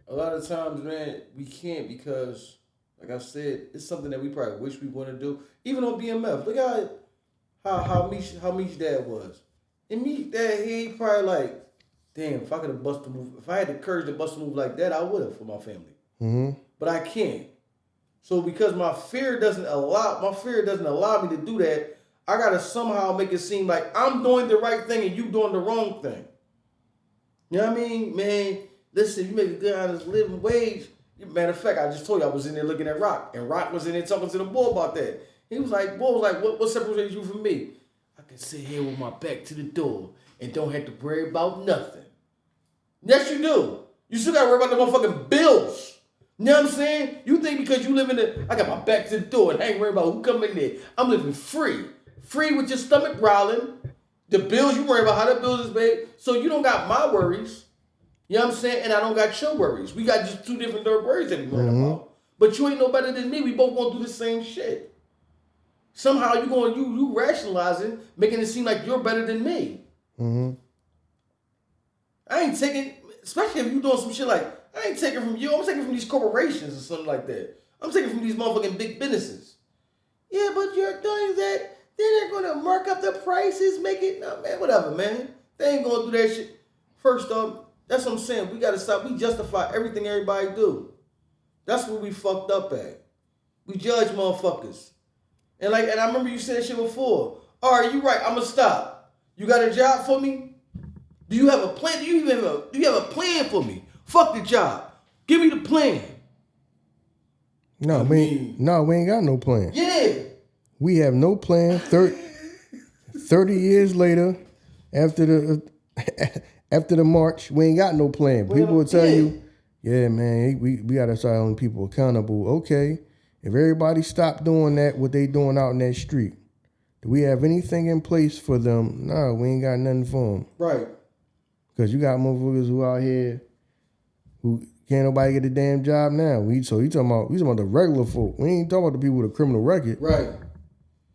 a lot of times, man, we can't because, like I said, it's something that we probably wish we want to do. Even on BMF, look at how Meech's dad was. And Meech's dad, he probably like, damn, if I could have busted a move, if I had the courage to bust a move like that, I would have for my family. Mm-hmm. But I can't. So because my fear doesn't allow me to do that, I gotta somehow make it seem like I'm doing the right thing and you doing the wrong thing. You know what I mean? Man, listen, you make a good, honest living wage. Matter of fact, I just told you I was in there looking at Rock, and Rock was in there talking to the boy about that. He was like, what separates you from me? I can sit here with my back to the door and don't have to worry about nothing. Yes, you do. You still gotta worry about the motherfucking bills. You know what I'm saying? You think because you live I got my back to the door and I ain't worried about who come in there. I'm living free. Free with your stomach growling. The bills, you worry about how the bills is paid. So you don't got my worries. You know what I'm saying? And I don't got your worries. We got just two different worries that we worrying about. But you ain't no better than me. We both gonna do the same shit. Somehow you rationalizing, making it seem like you're better than me. Mm-hmm. I ain't taking, especially if you doing some shit like, I ain't taking from you. I'm taking from these corporations or something like that. I'm taking from these motherfucking big businesses. Yeah, but you're doing that. Then they're going to mark up the prices, make it, no, man, whatever, man. They ain't going to do that shit. First off, that's what I'm saying. We got to stop. We justify everything everybody do. That's what we fucked up at. We judge motherfuckers. And I remember you said that shit before. All right, you right. I'm going to stop. You got a job for me? Do you have a plan? Do you have a plan for me? Fuck the job. Give me the plan. No, we ain't got no plan. Yeah. We have no plan. 30 years later, after the march, we ain't got no plan. People will tell you, yeah, man, we got to start holding people accountable. Okay, if everybody stopped doing that, what they doing out in that street, do we have anything in place for them? No, we ain't got nothing for them. Right. Because you got motherfuckers who out here who can't nobody get a damn job now. We talking about the regular folk. We ain't talking about the people with a criminal record. Right.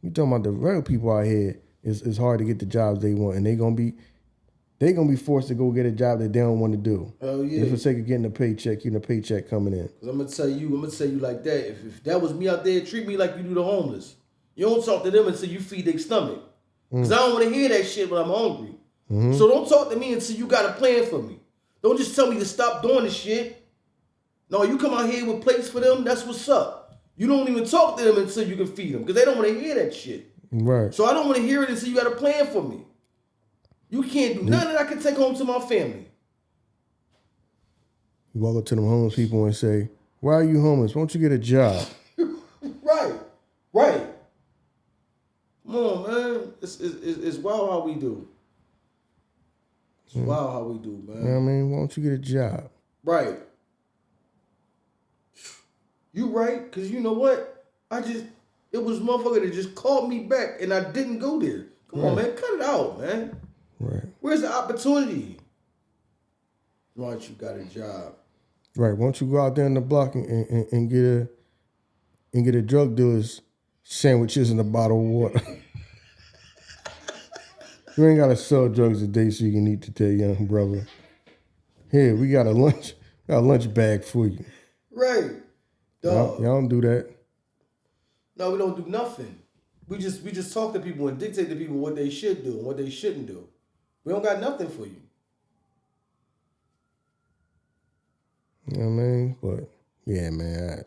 We talking about the regular people out here. It's hard to get the jobs they want, and they gonna be forced to go get a job that they don't want to do. Oh yeah. Just for the sake of getting a paycheck, keeping a paycheck coming in. Cause I'm gonna tell you like that. If that was me out there, treat me like you do the homeless. You don't talk to them until you feed their stomach. Cause I don't want to hear that shit when I'm hungry. Mm-hmm. So don't talk to me until you got a plan for me. Don't just tell me to stop doing this shit. No, you come out here with plates for them, that's what's up. You don't even talk to them until you can feed them, because they don't want to hear that shit. Right. So I don't want to hear it until you got a plan for me. You can't do nothing that I can take home to my family. You walk up to them homeless people and say, why are you homeless? Why don't you get a job? Right. Come on, man. It's wild how we do. It's wild how we do, man. You know what I mean? Why don't you get a job? Right. You right, because you know what? It was motherfucker that just called me back and I didn't go there. Come on, man. Cut it out, man. Right. Where's the opportunity? Why don't you got a job? Right. Why don't you go out there in the block and get a drug dealer's sandwiches and a bottle of water? You ain't gotta sell drugs today so you can eat today, young brother. Here, we got a lunch bag for you. Right. Y'all don't do that. No, we don't do nothing. We just talk to people and dictate to people what they should do and what they shouldn't do. We don't got nothing for you. You know what I mean? But yeah, man.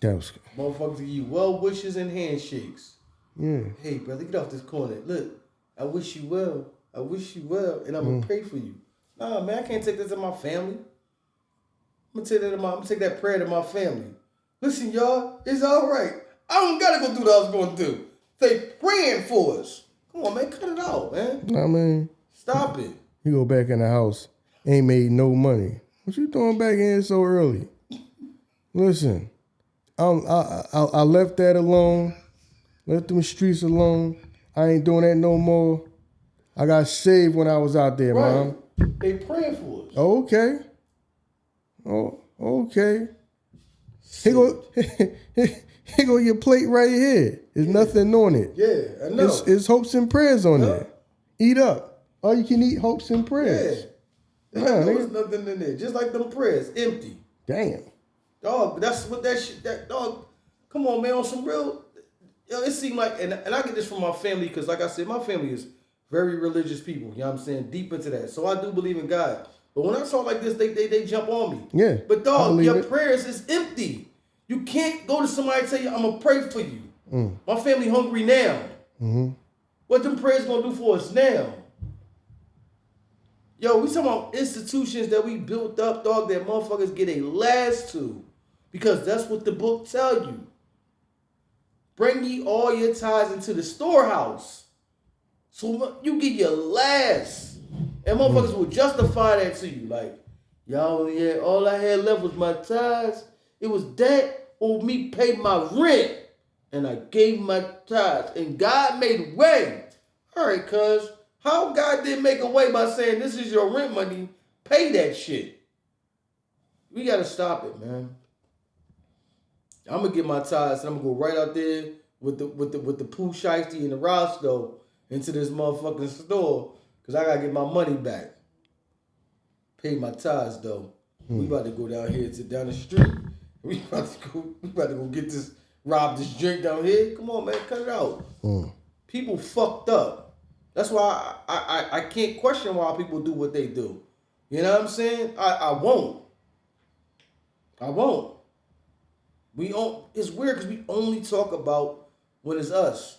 That was Motherfuckers give you well wishes and handshakes. Yeah. Hey, brother, get off this corner. Look, I wish you well. I wish you well, and I'm gonna pray for you. Nah, man, I can't take that to my family. I'm gonna take that prayer to my family. Listen, y'all, it's all right. I don't gotta go do what I was gonna do. They praying for us. Come on, man, cut it out, man. I mean, stop it. You go back in the house, ain't made no money. What you doing back in here so early? Listen, I left that alone. Left them streets alone. I ain't doing that no more. I got saved when I was out there, right. Mom. They praying for us. Okay. Oh, okay. Here go your plate right here. There's nothing on it. Yeah, I know. It's hopes and prayers on there. Eat up. All you can eat, hopes and prayers. Yeah. There was nothing in there. Just like them prayers, empty. Damn. Dog, that's what that shit, dog, come on, man, on some real, it seemed like, and I get this from my family, because like I said, my family is very religious people, you know what I'm saying, deep into that. So I do believe in God. But when I talk like this, they jump on me. Yeah. But dog, your prayers is empty. You can't go to somebody and tell you, I'm going to pray for you. My family hungry now. Mm-hmm. What them prayers going to do for us now? Yo, we talking about institutions that we built up, dog, that motherfuckers get a last to. Because that's what the book tell you. Bring ye all your tithes into the storehouse. So you get your last. And motherfuckers will justify that to you. Like, y'all, yeah, all I had left was my tithes. It was that or me pay my rent. And I gave my tithes. And God made a way. All right, cuz. How God didn't make a way by saying this is your rent money, pay that shit. We gotta stop it, man. I'm gonna get my tithes and I'm gonna go right out there with the poo shiesty and the Roscoe into this motherfucking store, cause I gotta get my money back. Pay my tithes though. We about to go down here down the street. We about to go get this, rob this drink down here. Come on, man, cut it out. People fucked up. That's why I can't question why people do what they do. You know what I'm saying? I won't. It's weird because we only talk about when it's us.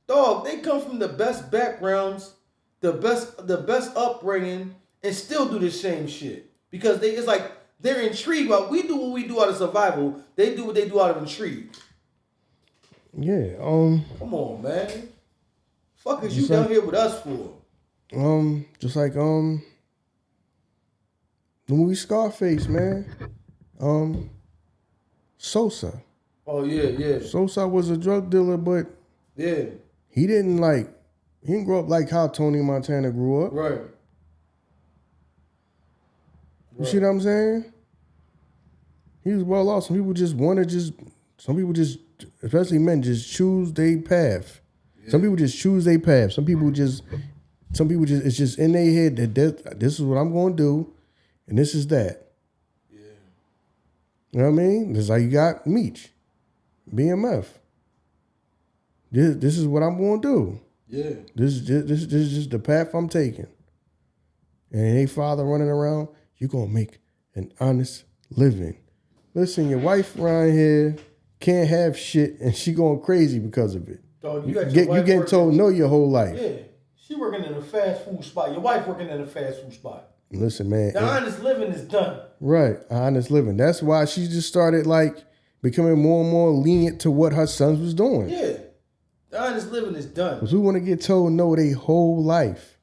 Dog, they come from the best backgrounds, the best upbringing, and still do the same shit. Because it's like they're intrigued. While we do what we do out of survival, they do what they do out of intrigue. Yeah. Come on, man. Fuck is you down here with us for? Just like the movie Scarface, man. Sosa. Oh yeah. Sosa was a drug dealer, but yeah, he didn't grow up like how Tony Montana grew up. Right. You see what I'm saying? He was well off. Some people just, especially men, just choose their path. Yeah. Some people just choose their path. Some people just, it's just in their head that this is what I'm going to do, and this is that. Yeah. You know what I mean? This is how you got Meech, BMF. This is what I'm going to do. Yeah. This is just the path I'm taking. And they father running around, you're going to make an honest living. Listen, your wife around here can't have shit, and she going crazy because of it. Dog, you getting told no your whole life. Yeah. She working in a fast food spot. Your wife working in a fast food spot. Listen, man. The honest living is done. Right. Honest living. That's why she just started becoming more and more lenient to what her sons was doing. Yeah. The honest living is done. Because we want to get told no their whole life.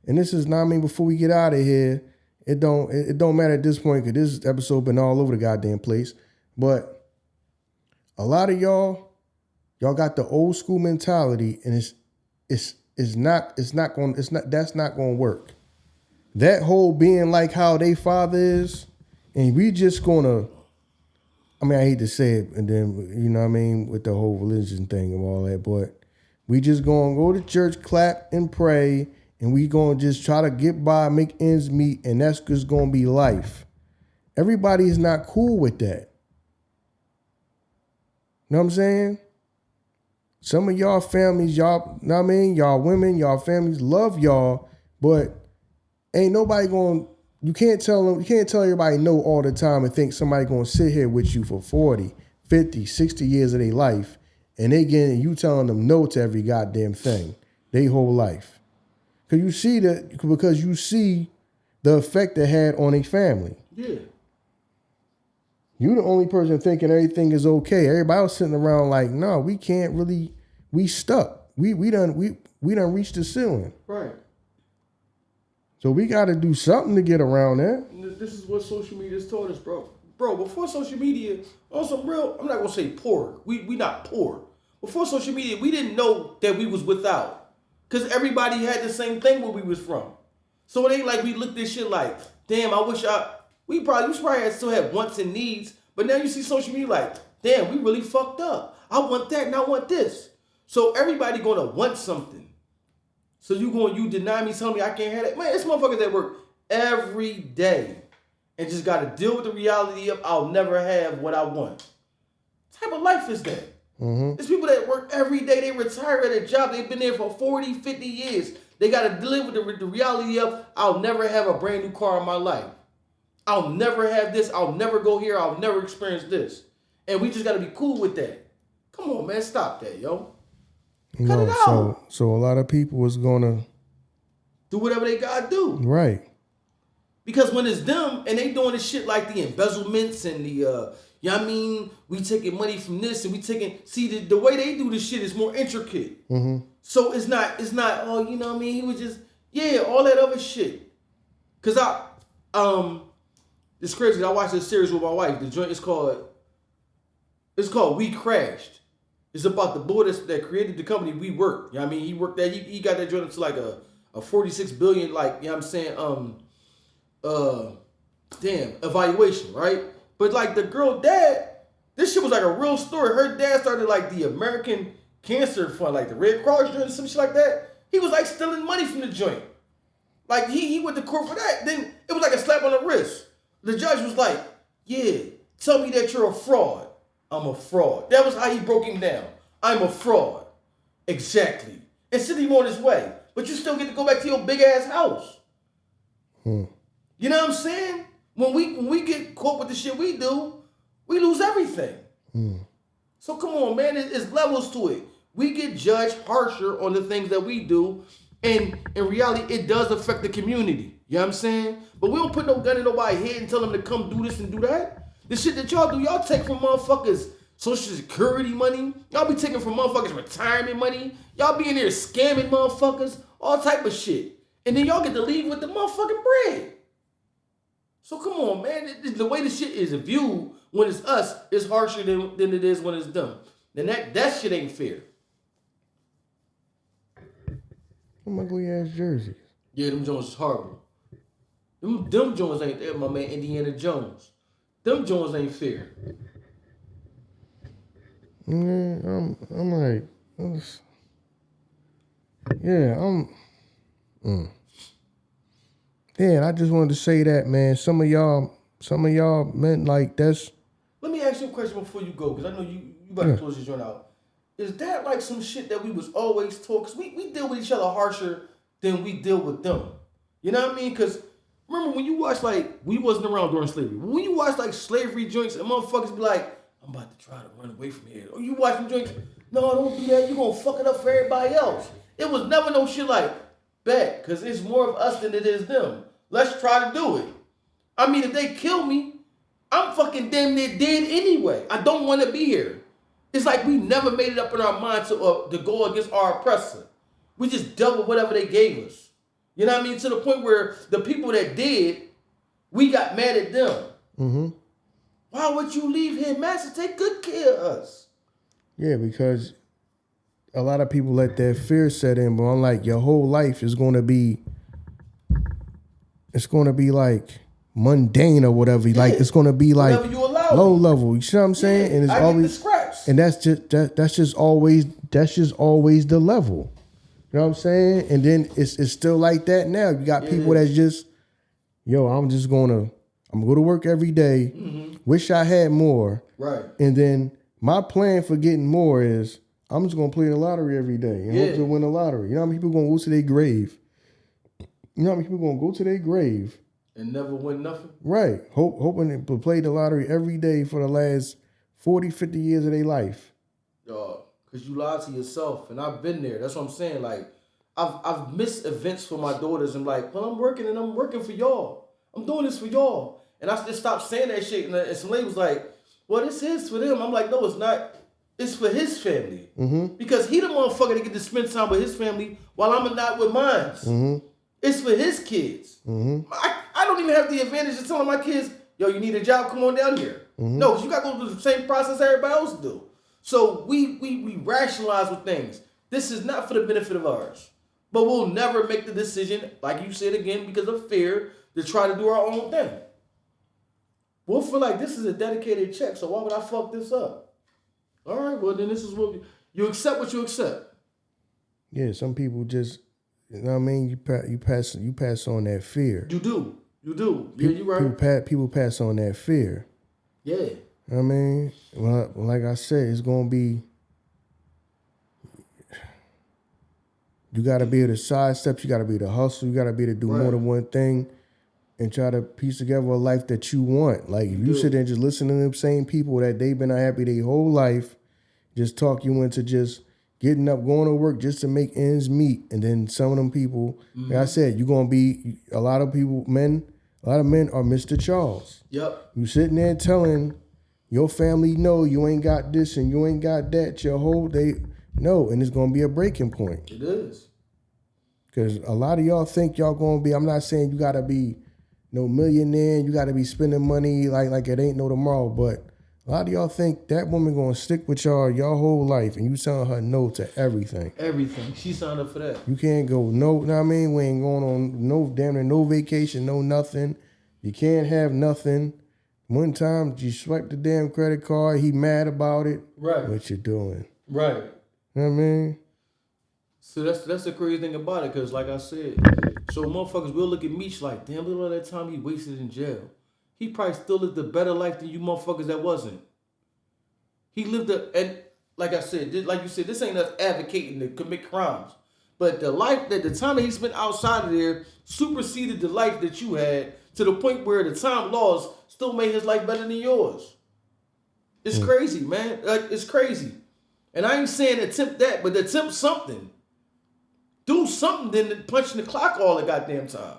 And this is not, before we get out of here, it don't matter at this point because this episode been all over the goddamn place. But a lot of y'all got the old school mentality, and that's not gonna work. That whole being like how they father is, and we just gonna, I hate to say it, and then, you know what I mean, with the whole religion thing and all that, but we just gonna go to church, clap, and pray, and we gonna just try to get by, make ends meet, and that's just gonna be life. Everybody is not cool with that. You know what I'm saying? Some of y'all families, y'all, know what I mean? Y'all women, y'all families love y'all, but ain't nobody you can't tell everybody no all the time and think somebody gonna sit here with you for 40, 50, 60 years of their life, and you telling them no to every goddamn thing, their whole life. Because you see the effect it had on a family. Yeah. You the only person thinking everything is okay. Everybody else sitting around like, no, we can't really, we stuck. We done reached the ceiling. Right. So we got to do something to get around that. This is what social media has taught us, bro. Bro, before social media, on some real, I'm not going to say poor. We not poor. Before social media, we didn't know that we was without. Because everybody had the same thing where we was from. So it ain't like we looked at this shit like, damn, I wish we probably still had wants and needs. But now you see social media like, damn, we really fucked up. I want that and I want this. So everybody going to want something. So you deny me, telling me I can't have that. Man, it's motherfuckers that work every day and just got to deal with the reality of I'll never have what I want. What type of life is that? Mm-hmm. There's people that work every day. They retire at a job. They've been there for 40, 50 years. They got to live with the reality of I'll never have a brand new car in my life. I'll never have this. I'll never go here. I'll never experience this. And we just got to be cool with that. Come on, man. Stop that, yo. Cut it out. So a lot of people is going to do whatever they got to do. Right. Because when it's them and they doing this shit like the embezzlements and the, you know what I mean? We taking money from this and we taking, see the way they do this shit is more intricate. Mm-hmm. So it's not, oh, you know what I mean? He was just, all that other shit. Cause it's crazy. I watched this series with my wife. The joint is called We Crashed. It's about the boy that created the company We Work. You know what I mean? He worked that, he got that joint up to like a 46 billion, like, you know what I'm saying, evaluation, right? But like the girl dad, this shit was like a real story. Her dad started like the American Cancer Fund, like the Red Cross joint, some shit like that. He was like stealing money from the joint. Like he went to court for that. Then it was like a slap on the wrist. The judge was like, tell me that you're a fraud. I'm a fraud. That was how he broke him down. I'm a fraud. Exactly. And sent him on his way. But you still get to go back to your big ass house. You know what I'm saying? When we get caught with the shit we do, we lose everything. So come on, man. It's levels to it. We get judged harsher on the things that we do. And in reality, it does affect the community. You know what I'm saying? But we don't put no gun in nobody's head and tell them to come do this and do that. The shit that y'all do, y'all take from motherfuckers Social Security money. Y'all be taking from motherfuckers' retirement money. Y'all be in there scamming motherfuckers, all type of shit. And then y'all get to leave with the motherfucking bread. So come on, man. The way the shit is viewed when it's us is harsher than it is when it's them. Then that shit ain't fair. Them ugly ass jerseys. Yeah, them Jones is horrible. Them Jones ain't there, my man Indiana Jones. Them Jones ain't fair. I'm like, yeah, Yeah, and I just wanted to say that, man. Some of y'all meant like that's. Let me ask you a question before you go, because I know you about to close this joint out. Is that like some shit that we was always taught? Because we deal with each other harsher than we deal with them. You know what I mean? Because remember when you watch, like, we wasn't around during slavery. When you watch, like, slavery joints and motherfuckers be like, I'm about to try to run away from here. Or you watch them joints, no, don't do that. You're going to fuck it up for everybody else. It was never no shit like, bet, because it's more of us than it is them. Let's try to do it. I mean, if they kill me, I'm fucking damn near dead anyway. I don't want to be here. It's like we never made it up in our mind to go against our oppressor. We just dealt with whatever they gave us. You know what I mean? To the point where the people that did, we got mad at them. Mm-hmm. Why would you leave here, master? Take good care of us. Yeah, because a lot of people let their fear set in, but I'm like, your whole life is going to be, like mundane or whatever. Yeah. Like, it's going to be like low level. You see what I'm saying? Yeah, and it's I always, get the scraps. And that's just always the level. You know what I'm saying? And then it's still like that now. You got people that's just, I'm gonna go to work every day. Mm-hmm. Wish I had more. Right. And then my plan for getting more is I'm just gonna play the lottery every day and hope to win the lottery. You know how many people gonna go to their grave? You know how many people gonna go to their grave and never win nothing? Right. Hoping to play the lottery every day for the last 40, 50 years of their life. Because you lied to yourself, and I've been there. That's what I'm saying. Like, I've missed events for my daughters, and like, well, I'm working for y'all. I'm doing this for y'all. And I just stopped saying that shit, and some lady was like, well, this is for them. I'm like, no, it's not. It's for his family. Mm-hmm. Because he the motherfucker that get to spend time with his family while I'm not with mine. Mm-hmm. It's for his kids. Mm-hmm. I don't even have the advantage of telling my kids, yo, you need a job, come on down here. Mm-hmm. No, because you got to go through the same process everybody else do. So we rationalize with things. This is not for the benefit of ours. But we'll never make the decision, like you said again, because of fear, to try to do our own thing. We'll feel like this is a dedicated check, so why would I fuck this up? All right, well, then this is what you accept what you accept. Yeah, some people just, you know what I mean? You pass on that fear. You do. Yeah, you're right. People pass on that fear. Yeah. I mean, well, like I said, it's going to be, you got to be able to sidestep, you got to be able to hustle, you got to be able to do more than one thing and try to piece together a life that you want. Like, if you sit there and just listen to them same people that they've been unhappy their whole life, just talk you into just getting up, going to work just to make ends meet. And then some of them people, like I said, you're going to be, a lot of men are Mr. Charles. Yep. You sitting there telling your family, no, you ain't got this and you ain't got that. And it's going to be a breaking point. It is. Because a lot of y'all think y'all going to be, I'm not saying you got to be no millionaire, you got to be spending money like it ain't no tomorrow, but a lot of y'all think that woman going to stick with y'all your whole life and you telling her no to everything. Everything. She signed up for that. You can't go, no, know what I mean? We ain't going on no vacation, no nothing. You can't have nothing. One time, you swipe the damn credit card, he mad about it. Right. What you doing? Right. You know what I mean? So that's the crazy thing about it, because like I said, so motherfuckers will look at Meech like, damn, look at all that time he wasted in jail. He probably still lived a better life than you motherfuckers that wasn't. He lived and like I said, like you said, this ain't us advocating to commit crimes. But the time that he spent outside of there superseded the life that you had to the point where the time laws still made his life better than yours. It's crazy, man. Like, it's crazy. And I ain't saying attempt that, but attempt something. Do something than punching the clock all the goddamn time.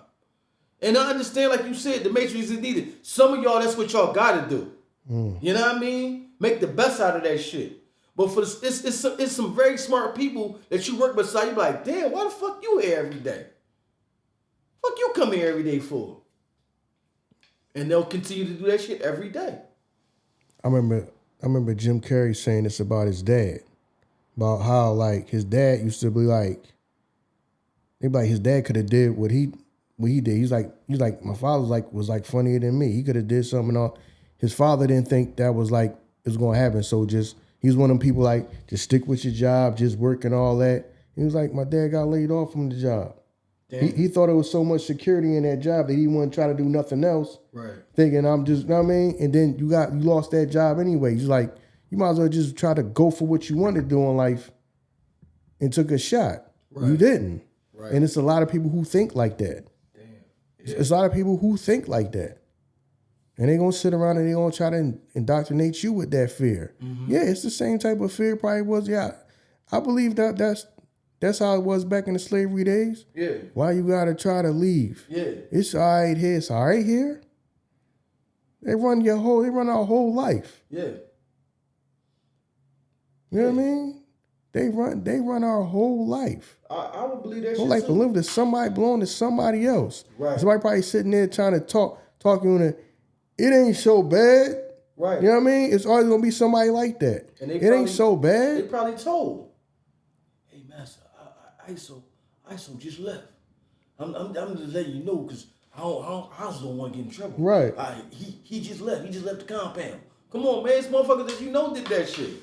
And I understand, like you said, the matrix is needed. Some of y'all, that's what y'all gotta do. You know what I mean? Make the best out of that shit. But for it's some very smart people that you work beside. You be like, damn, why the fuck you here every day? Fuck you come here every day for? And they'll continue to do that shit every day. I remember Jim Carrey saying this about his dad. About how like his dad used to be like, they be like his dad could have did what he did. He's like my father was funnier than me. He could have did something. All his father didn't think that was like it was gonna happen. So he's one of them people like just stick with your job, just work and all that. He was like, my dad got laid off from the job. He thought it was so much security in that job that he wouldn't try to do nothing else. Right. Thinking I'm just, you know what I mean? And then you lost that job anyway. He's like, you might as well just try to go for what you wanted to do in life and took a shot. Right. You didn't. Right. And it's a lot of people who think like that. Damn. Yeah. It's a lot of people who think like that. And they're going to sit around and they're going to try to indoctrinate you with that fear. Mm-hmm. Yeah, it's the same type of fear probably was. Yeah, I believe that's how it was back in the slavery days. Yeah. Why you got to try to leave? Yeah. It's all right here. It's all right here. They run our whole life. Yeah. You know what I mean? They run our whole life. I would believe that whole shit life belonging to somebody, belong to somebody else. Right. Somebody probably sitting there trying to talking to it ain't so bad. Right. You know what I mean? It's always gonna be somebody like that. And it ain't so bad. They probably told, hey master, Iso just left. I'm just letting you know because I just don't want to get in trouble. Right. He just left. He just left the compound. Come on, man. It's motherfuckers that you know did that shit.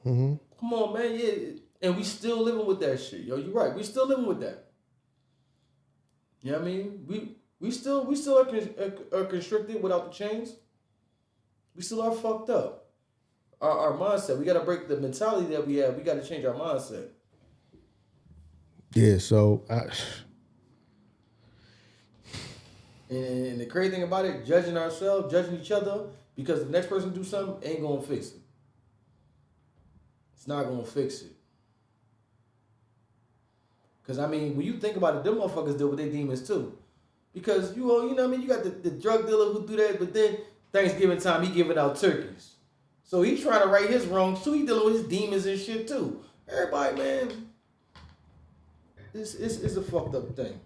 Mm-hmm. Come on, man. Yeah. And we still living with that shit. Yo, you're right. We still living with that. You know what I mean? We still are constricted without the chains. We still are fucked up. Our mindset. We got to break the mentality that we have. We got to change our mindset. Yeah, so... And the crazy thing about it, judging ourselves, judging each other, because the next person do something, ain't going to fix it. It's not going to fix it. Because, I mean, when you think about it, them motherfuckers deal with their demons too. Because, you know what I mean? You got the drug dealer who do that, but then Thanksgiving time, he giving out turkeys. So he's trying to right his wrongs too. He dealing with his demons and shit too. Everybody, man, it's a fucked up thing.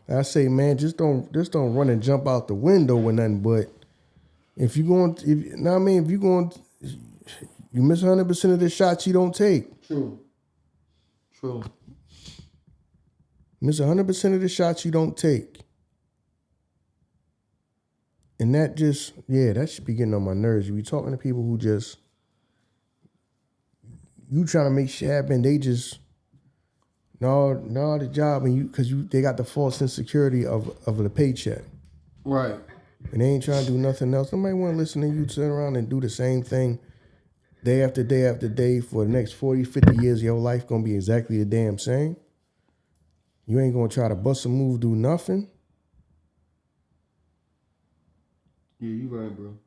I say, man, just don't run and jump out the window with nothing. But if you miss 100% of the shots you don't take. True. Miss 100% of the shots you don't take. And that just, that should be getting on my nerves. You be talking to people who just, you trying to make shit happen, they just, no, the job, and they got the false insecurity of the paycheck. Right. And they ain't trying to do nothing else. Nobody want to listen to you turn around and do the same thing day after day after day for the next 40, 50 years of your life going to be exactly the damn same. You ain't going to try to bust a move, do nothing. Yeah, you right, bro.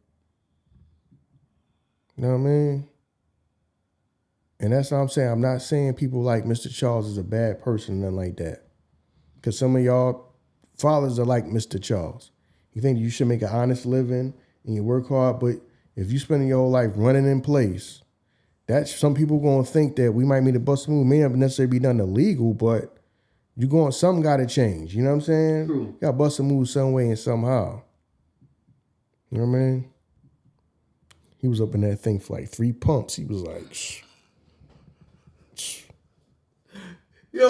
You know what I mean? And that's what I'm saying. I'm not saying people like Mr. Charles is a bad person, nothing like that. Because some of y'all fathers are like Mr. Charles. You think you should make an honest living and you work hard, but if you spending your whole life running in place, that's some people going to think that we might need to bust a move. May not necessarily be done illegal, but something got to change. You know what I'm saying? True. You got to bust a move some way and somehow. You know what I mean? He was up in that thing for like 3 pumps. He was like, shh. Yo,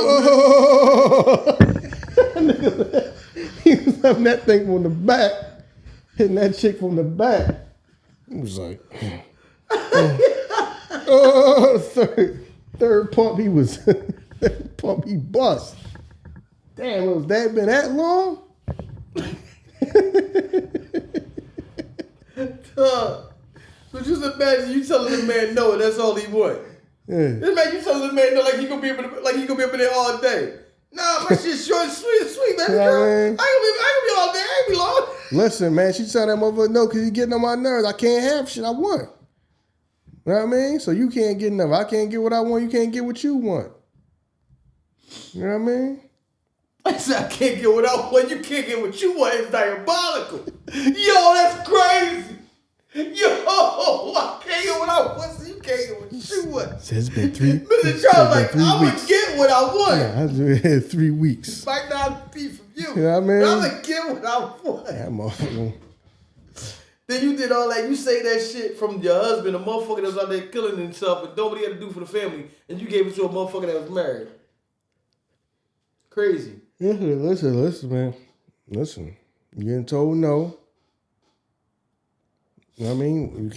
he was having that thing from the back, hitting that chick from the back. He was like, third pump, he bust. Damn, was that been that long? So just imagine you telling the man no, and that's all he want. Yeah. Just imagine you telling the man no, like he gonna be up in there all day. Nah, my shit's short and sweet, baby girl. I ain't gonna be all day. I ain't be long. Listen, man, she telling that motherfucker no because he's getting on my nerves. I can't have shit I want. You know what I mean? So you can't get enough. I can't get what I want. You can't get what you want. You know what I mean? I said I can't get what I want. You can't get what you want. It's diabolical. Yo, that's crazy. what? So it's been 3 Mr. Charles like, I'm going to get what I want. Yeah, I had 3 weeks. Might not be from you. You know what I mean? But I'm going to get what I want. That motherfucker. Then you did all that. You say that shit from your husband, a motherfucker that was out there killing himself and nobody had to do for the family, and you gave it to a motherfucker that was married. Crazy. Listen, man. Listen. You getting told no. You know what I mean?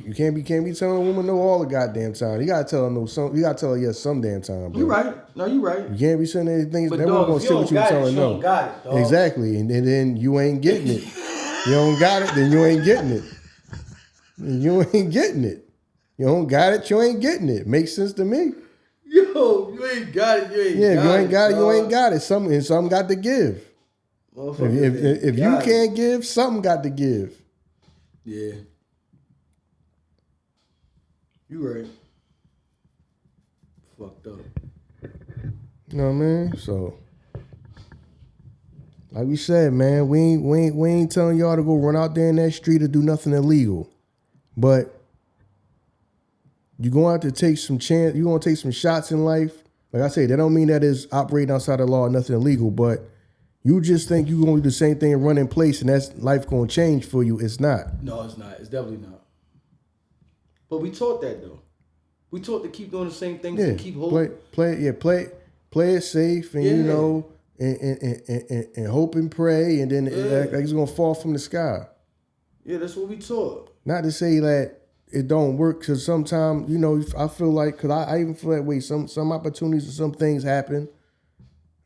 You can't be telling a woman no all the goddamn time. You gotta tell her no some. You gotta tell her yes some damn time, bro. You right. No, you right. You can't be saying anything. But That woman gonna sit with you and tell her no. Don't got it, dog. Exactly, and then you ain't getting it. You don't got it, then you ain't getting it. You ain't getting it. You don't got it, you ain't getting it. Makes sense to me. Yo, you ain't got it, you ain't got it. Yeah, if you ain't got it, you ain't got it. Something got to give. If you can't give, something got to give. Yeah. You right. Fucked up. You know what I mean? So, like we said, man, we ain't telling y'all to go run out there in that street or do nothing illegal. But you're going to have to take some chance. You're going to take some shots in life. Like I say, that don't mean that is operating outside the law or nothing illegal. But you just think you're going to do the same thing and run in place and that's life going to change for you. It's not. No, it's not. It's definitely not. But we taught that, though. We taught to keep doing the same things and keep holding. Play it safe and, you know, and hope and pray. And then like it's going to fall from the sky. Yeah, that's what we taught. Not to say that it don't work, because sometimes, you know, I feel like, because I even feel that way, some opportunities or some things happen,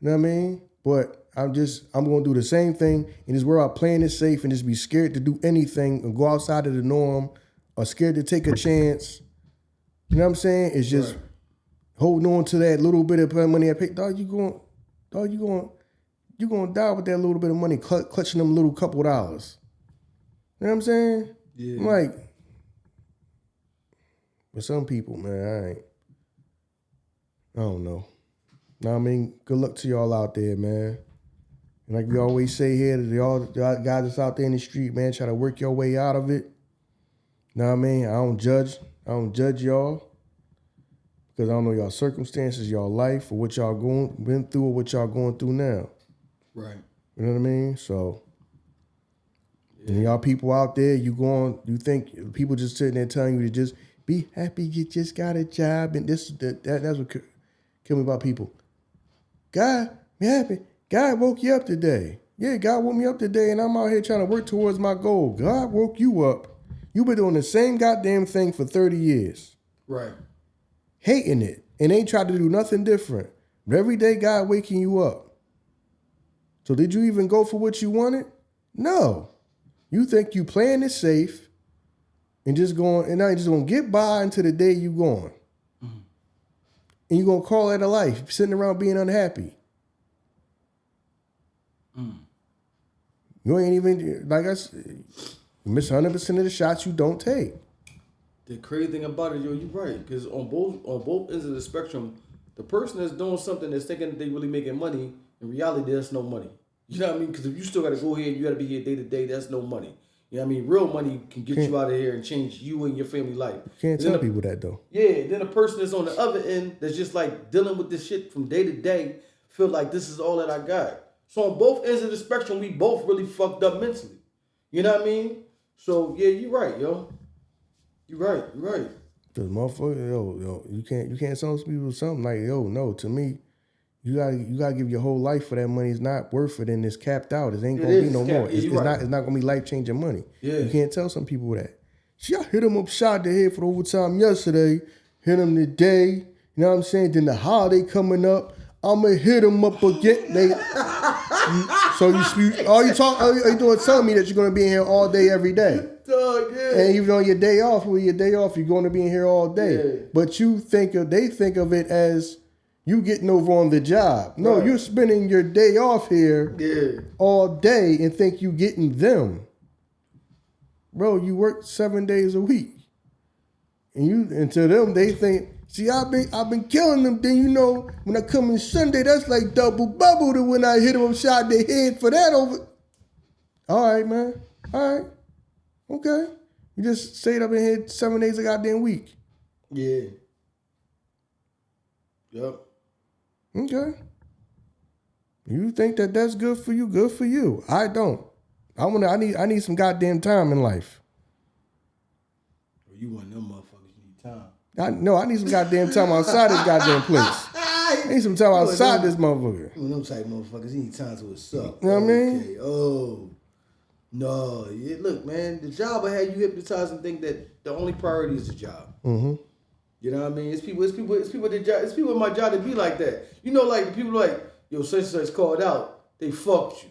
you know what I mean? But I'm going to do the same thing in this world, playing it safe and just be scared to do anything and go outside of the norm or scared to take a chance. You know what I'm saying? It's just holding on to that little bit of money I picked. Dog, you going to die with that little bit of money, clutching them little couple dollars. You know what I'm saying? Yeah. I'm like, but some people, man, I don't know. Know what I mean? Good luck to y'all out there, man. And like we always say here, to y'all guys that's out there in the street, man, try to work your way out of it. Know what I mean? I don't judge y'all because I don't know y'all circumstances, y'all life, or what y'all been through or what y'all going through now. Right. You know what I mean? So, and y'all people out there, you think people just sitting there telling you to just be happy you just got a job, and that's what kill me about people. God, be happy. God woke you up today. Yeah, God woke me up today, and I'm out here trying to work towards my goal. God woke you up. You've been doing the same goddamn thing for 30 years. Right. Hating it, and ain't tried to do nothing different. But every day, God waking you up. So did you even go for what you wanted? No. You think you playing it safe and now you're just going to get by until the day you going. Mm-hmm. And you're going to call that a life, sitting around being unhappy. Mm. You ain't even, like I said, you miss 100% of the shots you don't take. The crazy thing about it, yo, you're right. Because on both ends of the spectrum, the person that's doing something that's thinking that they really making money, in reality, there's no money. You know what I mean? Because if you still got to go here and you got to be here day to day, that's no money. You know what I mean? Real money can get you out of here and change you and your family life. Can't tell people that, though. Yeah, then a person that's on the other end that's just like dealing with this shit from day to day feel like this is all that I got. So on both ends of the spectrum, we both really fucked up mentally. You know what I mean? So, yeah, you're right, yo. You're right. Because motherfucker, yo, you can't tell people something like, yo, no, to me, you gotta give your whole life for that money. It's not worth it, and it's capped out. It ain't gonna be no more. It's not gonna be life changing money. Yeah. You can't tell some people that. See, I hit him upside the head for the overtime yesterday. Hit him today. You know what I'm saying? Then the holiday coming up, I'ma hit him up again. So you telling me that you're gonna be in here all day every day. And even on your day off, you're going to be in here all day. Yeah. But they think of it as you getting over on the job. No, right. You're spending your day off here all day and think you getting them. Bro, you work 7 days a week. And to them, they think, see, I've been killing them. Then, you know, when I come in Sunday, that's like double bubble to when I hit them upside the head for that over. All right, man. All right. Okay. You just stayed up in here 7 days a goddamn week. Yeah. Yep. Okay. You think that that's good for you? Good for you. I don't. I need some goddamn time in life. You want them motherfuckers, you need time. I need some goddamn time outside this goddamn place. I need some time outside this motherfucker. You them type motherfuckers, you need time to what's up. You know what I mean? Okay. Oh. No. Yeah, look, man, the job will have you hypnotized and think that the only priority is the job. Mm-hmm. You know what I mean? It's people at my job that be like that. You know, like the people like, yo, such and such called out, they fucked you.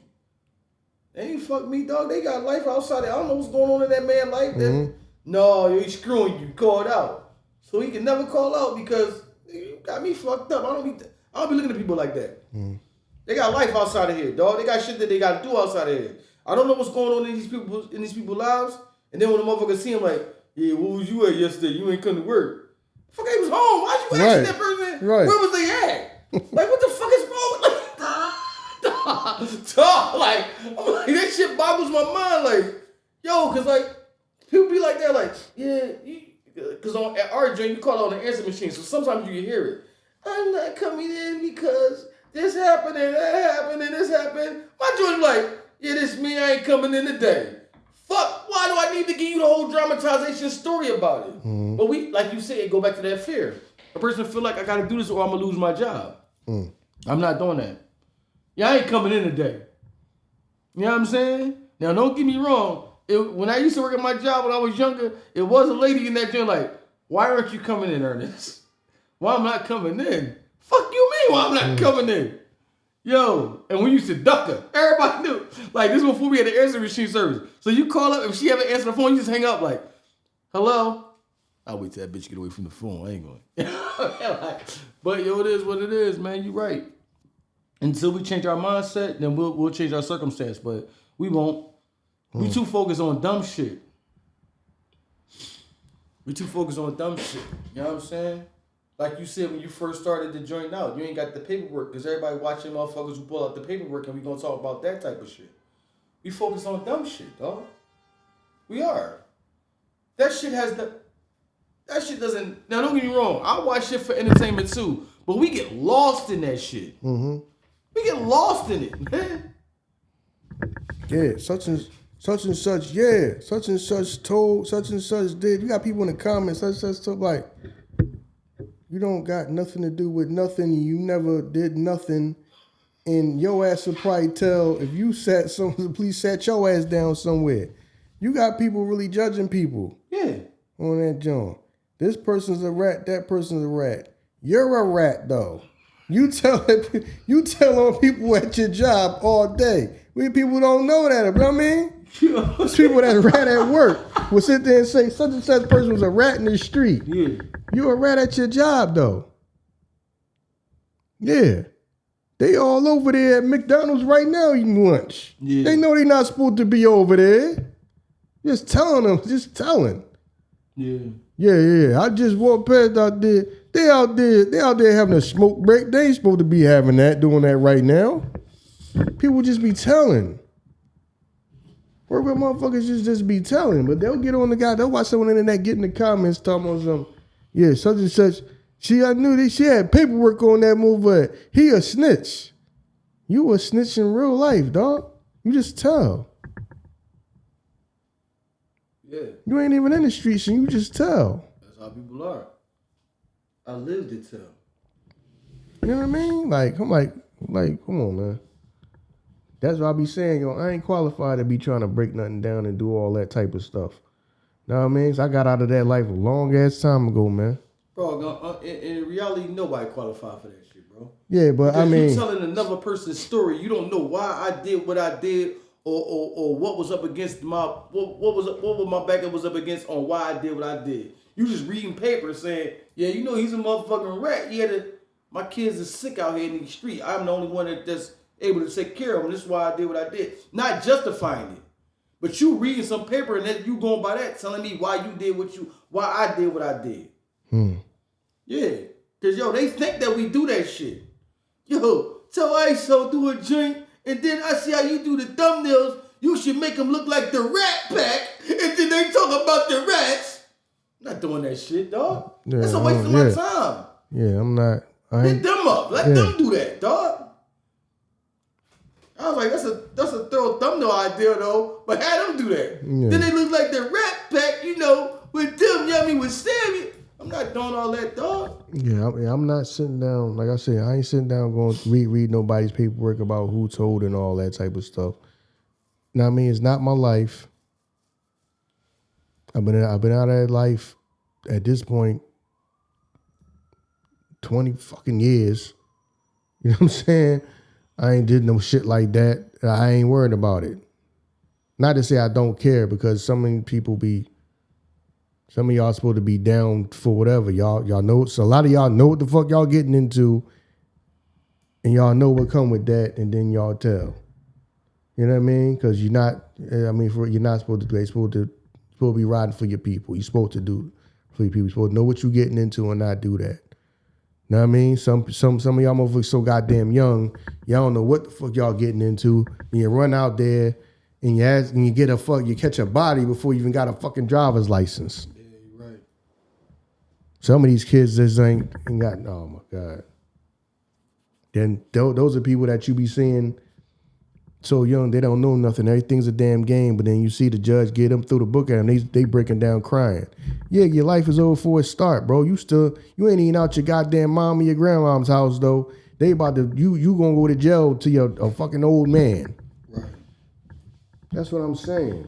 They ain't fucked me, dog. They got life outside. I don't know what's going on in that man's life. Mm-hmm. No, he's screwing you. Called out, so he can never call out because you got me fucked up. I don't be looking at people like that. Mm-hmm. They got life outside of here, dog. They got shit that they got to do outside of here. I don't know what's going on in these people's lives. And then when the motherfuckers see him, like, yeah, where was you at yesterday? You ain't come to work. Fuck, they was home. Why'd you ask that person? Right. Where was they at? Like, what the fuck is wrong with dog, like, I'm like, that shit boggles my mind. Like, yo, cause like people be like that, like, yeah, cause at our joint you call on the answer machine, so sometimes you can hear it. I'm not coming in because this happened and that happened and this happened. My joint like, yeah, this me, I ain't coming in today. Fuck, why do I need to give you the whole dramatization story about it? Mm-hmm. But we, like you said, go back to that fear. A person feel like I gotta do this or I'm gonna lose my job. Mm. I'm not doing that. Yeah, I ain't coming in today. You know what I'm saying? Now, don't get me wrong. When I used to work at my job when I was younger, it was a lady in that gym like, why aren't you coming in, Ernest? Why am I not coming in? Fuck you mean why I'm not coming in? Yo, and we used to duck her. Everybody knew. Like, this was before we had the answer machine service. So you call up, if she haven't answered the phone, you just hang up like, hello? I'll wait till that bitch get away from the phone. I ain't going. But yo, it is what it is, man. You right. Until we change our mindset, then we'll change our circumstance. But we won't. We too focused on dumb shit. We too focused on dumb shit. You know what I'm saying? Like you said when you first started the joint out, you ain't got the paperwork because everybody watching motherfuckers who pull out the paperwork and we gonna talk about that type of shit. We focus on dumb shit, dog. We are. That shit doesn't. Now don't get me wrong. I watch shit for entertainment too, but we get lost in that shit. Mm-hmm. We get lost in it, man. Yeah, such and such. Yeah, such and such told. Such and such did. You got people in the comments. Such and such like. You don't got nothing to do with nothing. You never did nothing. And your ass will probably tell if you please sat your ass down somewhere. You got people really judging people. Yeah. On that joint. This person's a rat, that person's a rat. You're a rat though. You tell on people at your job all day. We people don't know that, you know what I mean? Those people that rat at work will sit there and say such and such person was a rat in the street. Yeah. You a rat at your job though. Yeah. They all over there at McDonald's right now eating lunch. Yeah. They know they're not supposed to be over there. Just telling them, just telling. Yeah. Yeah. I just walked past out there. They out there having a smoke break. They ain't supposed to be having that, doing that right now. People just be telling. Where motherfuckers just be telling, but they'll get on the guy. They'll watch someone on the internet get in the comments talking about something. Yeah, such and such. I knew that she had paperwork on that move, but he a snitch. You a snitch in real life, dog. You just tell. Yeah. You ain't even in the streets and you just tell. That's how people are. I lived it tell. You know what I mean? Like, I'm like, come on, man. That's what I be saying, yo. I ain't qualified to be trying to break nothing down and do all that type of stuff. Know what I mean? So I got out of that life a long ass time ago, man. Bro, in reality, nobody qualified for that shit, bro. Yeah, but because I mean, you telling another person's story, you don't know why I did what I did, or what was up against what was my backup was up against on why I did what I did. You just reading papers saying, yeah, you know he's a motherfucking rat. My kids are sick out here in the street. I'm the only one that's able to take care of them. This is why I did what I did. Not justifying it. But you reading some paper and then you going by that, telling me why you did why I did what I did. Yeah. Cause yo, they think that we do that shit. Yo, tell Iso do a drink, and then I see how you do the thumbnails. You should make them look like the Rat Pack, and then they talk about the rats. I'm not doing that shit, dog. Yeah, that's a waste of my time. Yeah, I'm Hit them up. Let them do that, dog. I was like, that's a throw thumbnail idea though, but have them do that. Yeah. Then they look like the Rat Pack, with them, with Sammy. I'm not doing all that, dog. Yeah, I'm not sitting down. Like I said, I ain't sitting down going to read nobody's paperwork about who told and all that type of stuff. Now, I mean, it's not my life. I've been out of that life at this point 20 fucking years. You know what I'm saying? I ain't did no shit like that. I ain't worried about it. Not to say I don't care, because some of y'all supposed to be down for whatever. Y'all know. So a lot of y'all know what the fuck y'all getting into, and y'all know what come with that, and then y'all tell. You know what I mean? Because you're not. You're not supposed to do. You're supposed to be riding for your people. You're supposed to do for your people. You're supposed to know what you're getting into and not do that. Know what I mean? Some of y'all motherfuckers so goddamn young, y'all don't know what the fuck y'all getting into. And you run out there and you catch a body before you even got a fucking driver's license. Yeah, you're right. Some of these kids just ain't got. Oh my God. Then those are people that you be seeing so young, they don't know nothing. Everything's a damn game. But then you see the judge get them through the book at them. They breaking down crying. Yeah, your life is over before it start, bro. You ain't even out your goddamn mom or your grandmom's house though. They about to you gonna go to jail till you're a fucking old man. Right. That's what I'm saying.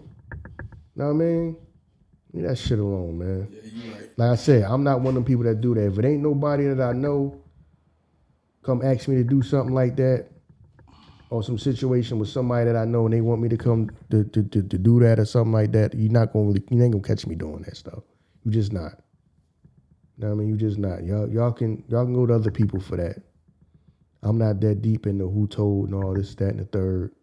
Know what I mean? Leave that shit alone, man. Yeah, you right. Like I said, I'm not one of them people that do that. If it ain't nobody that I know come ask me to do something like that, or some situation with somebody that I know and they want me to come to do that or something like that, you ain't gonna catch me doing that stuff. You just not. You know what I mean? You just not. Y'all can go to other people for that. I'm not that deep into who told and all this, that, and the third.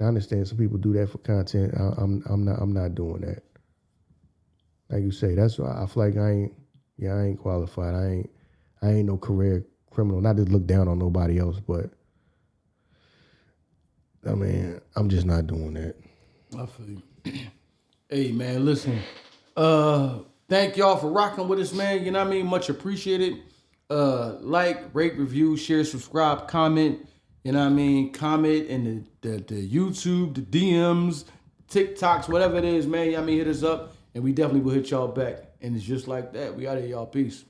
I understand some people do that for content. I'm not doing that. Like you say, that's why I feel like I ain't qualified. I ain't no career criminal. Not to look down on nobody else, but I mean, I'm just not doing that. I feel you. Hey man, listen. Thank y'all for rocking with us, man. You know what I mean? Much appreciated. Like, rate, review, share, subscribe, comment. You know what I mean? Comment in the YouTube, the DMs, TikToks, whatever it is, man. You know what I mean? Hit us up, and we definitely will hit y'all back. And it's just like that. We out of here, y'all. Peace.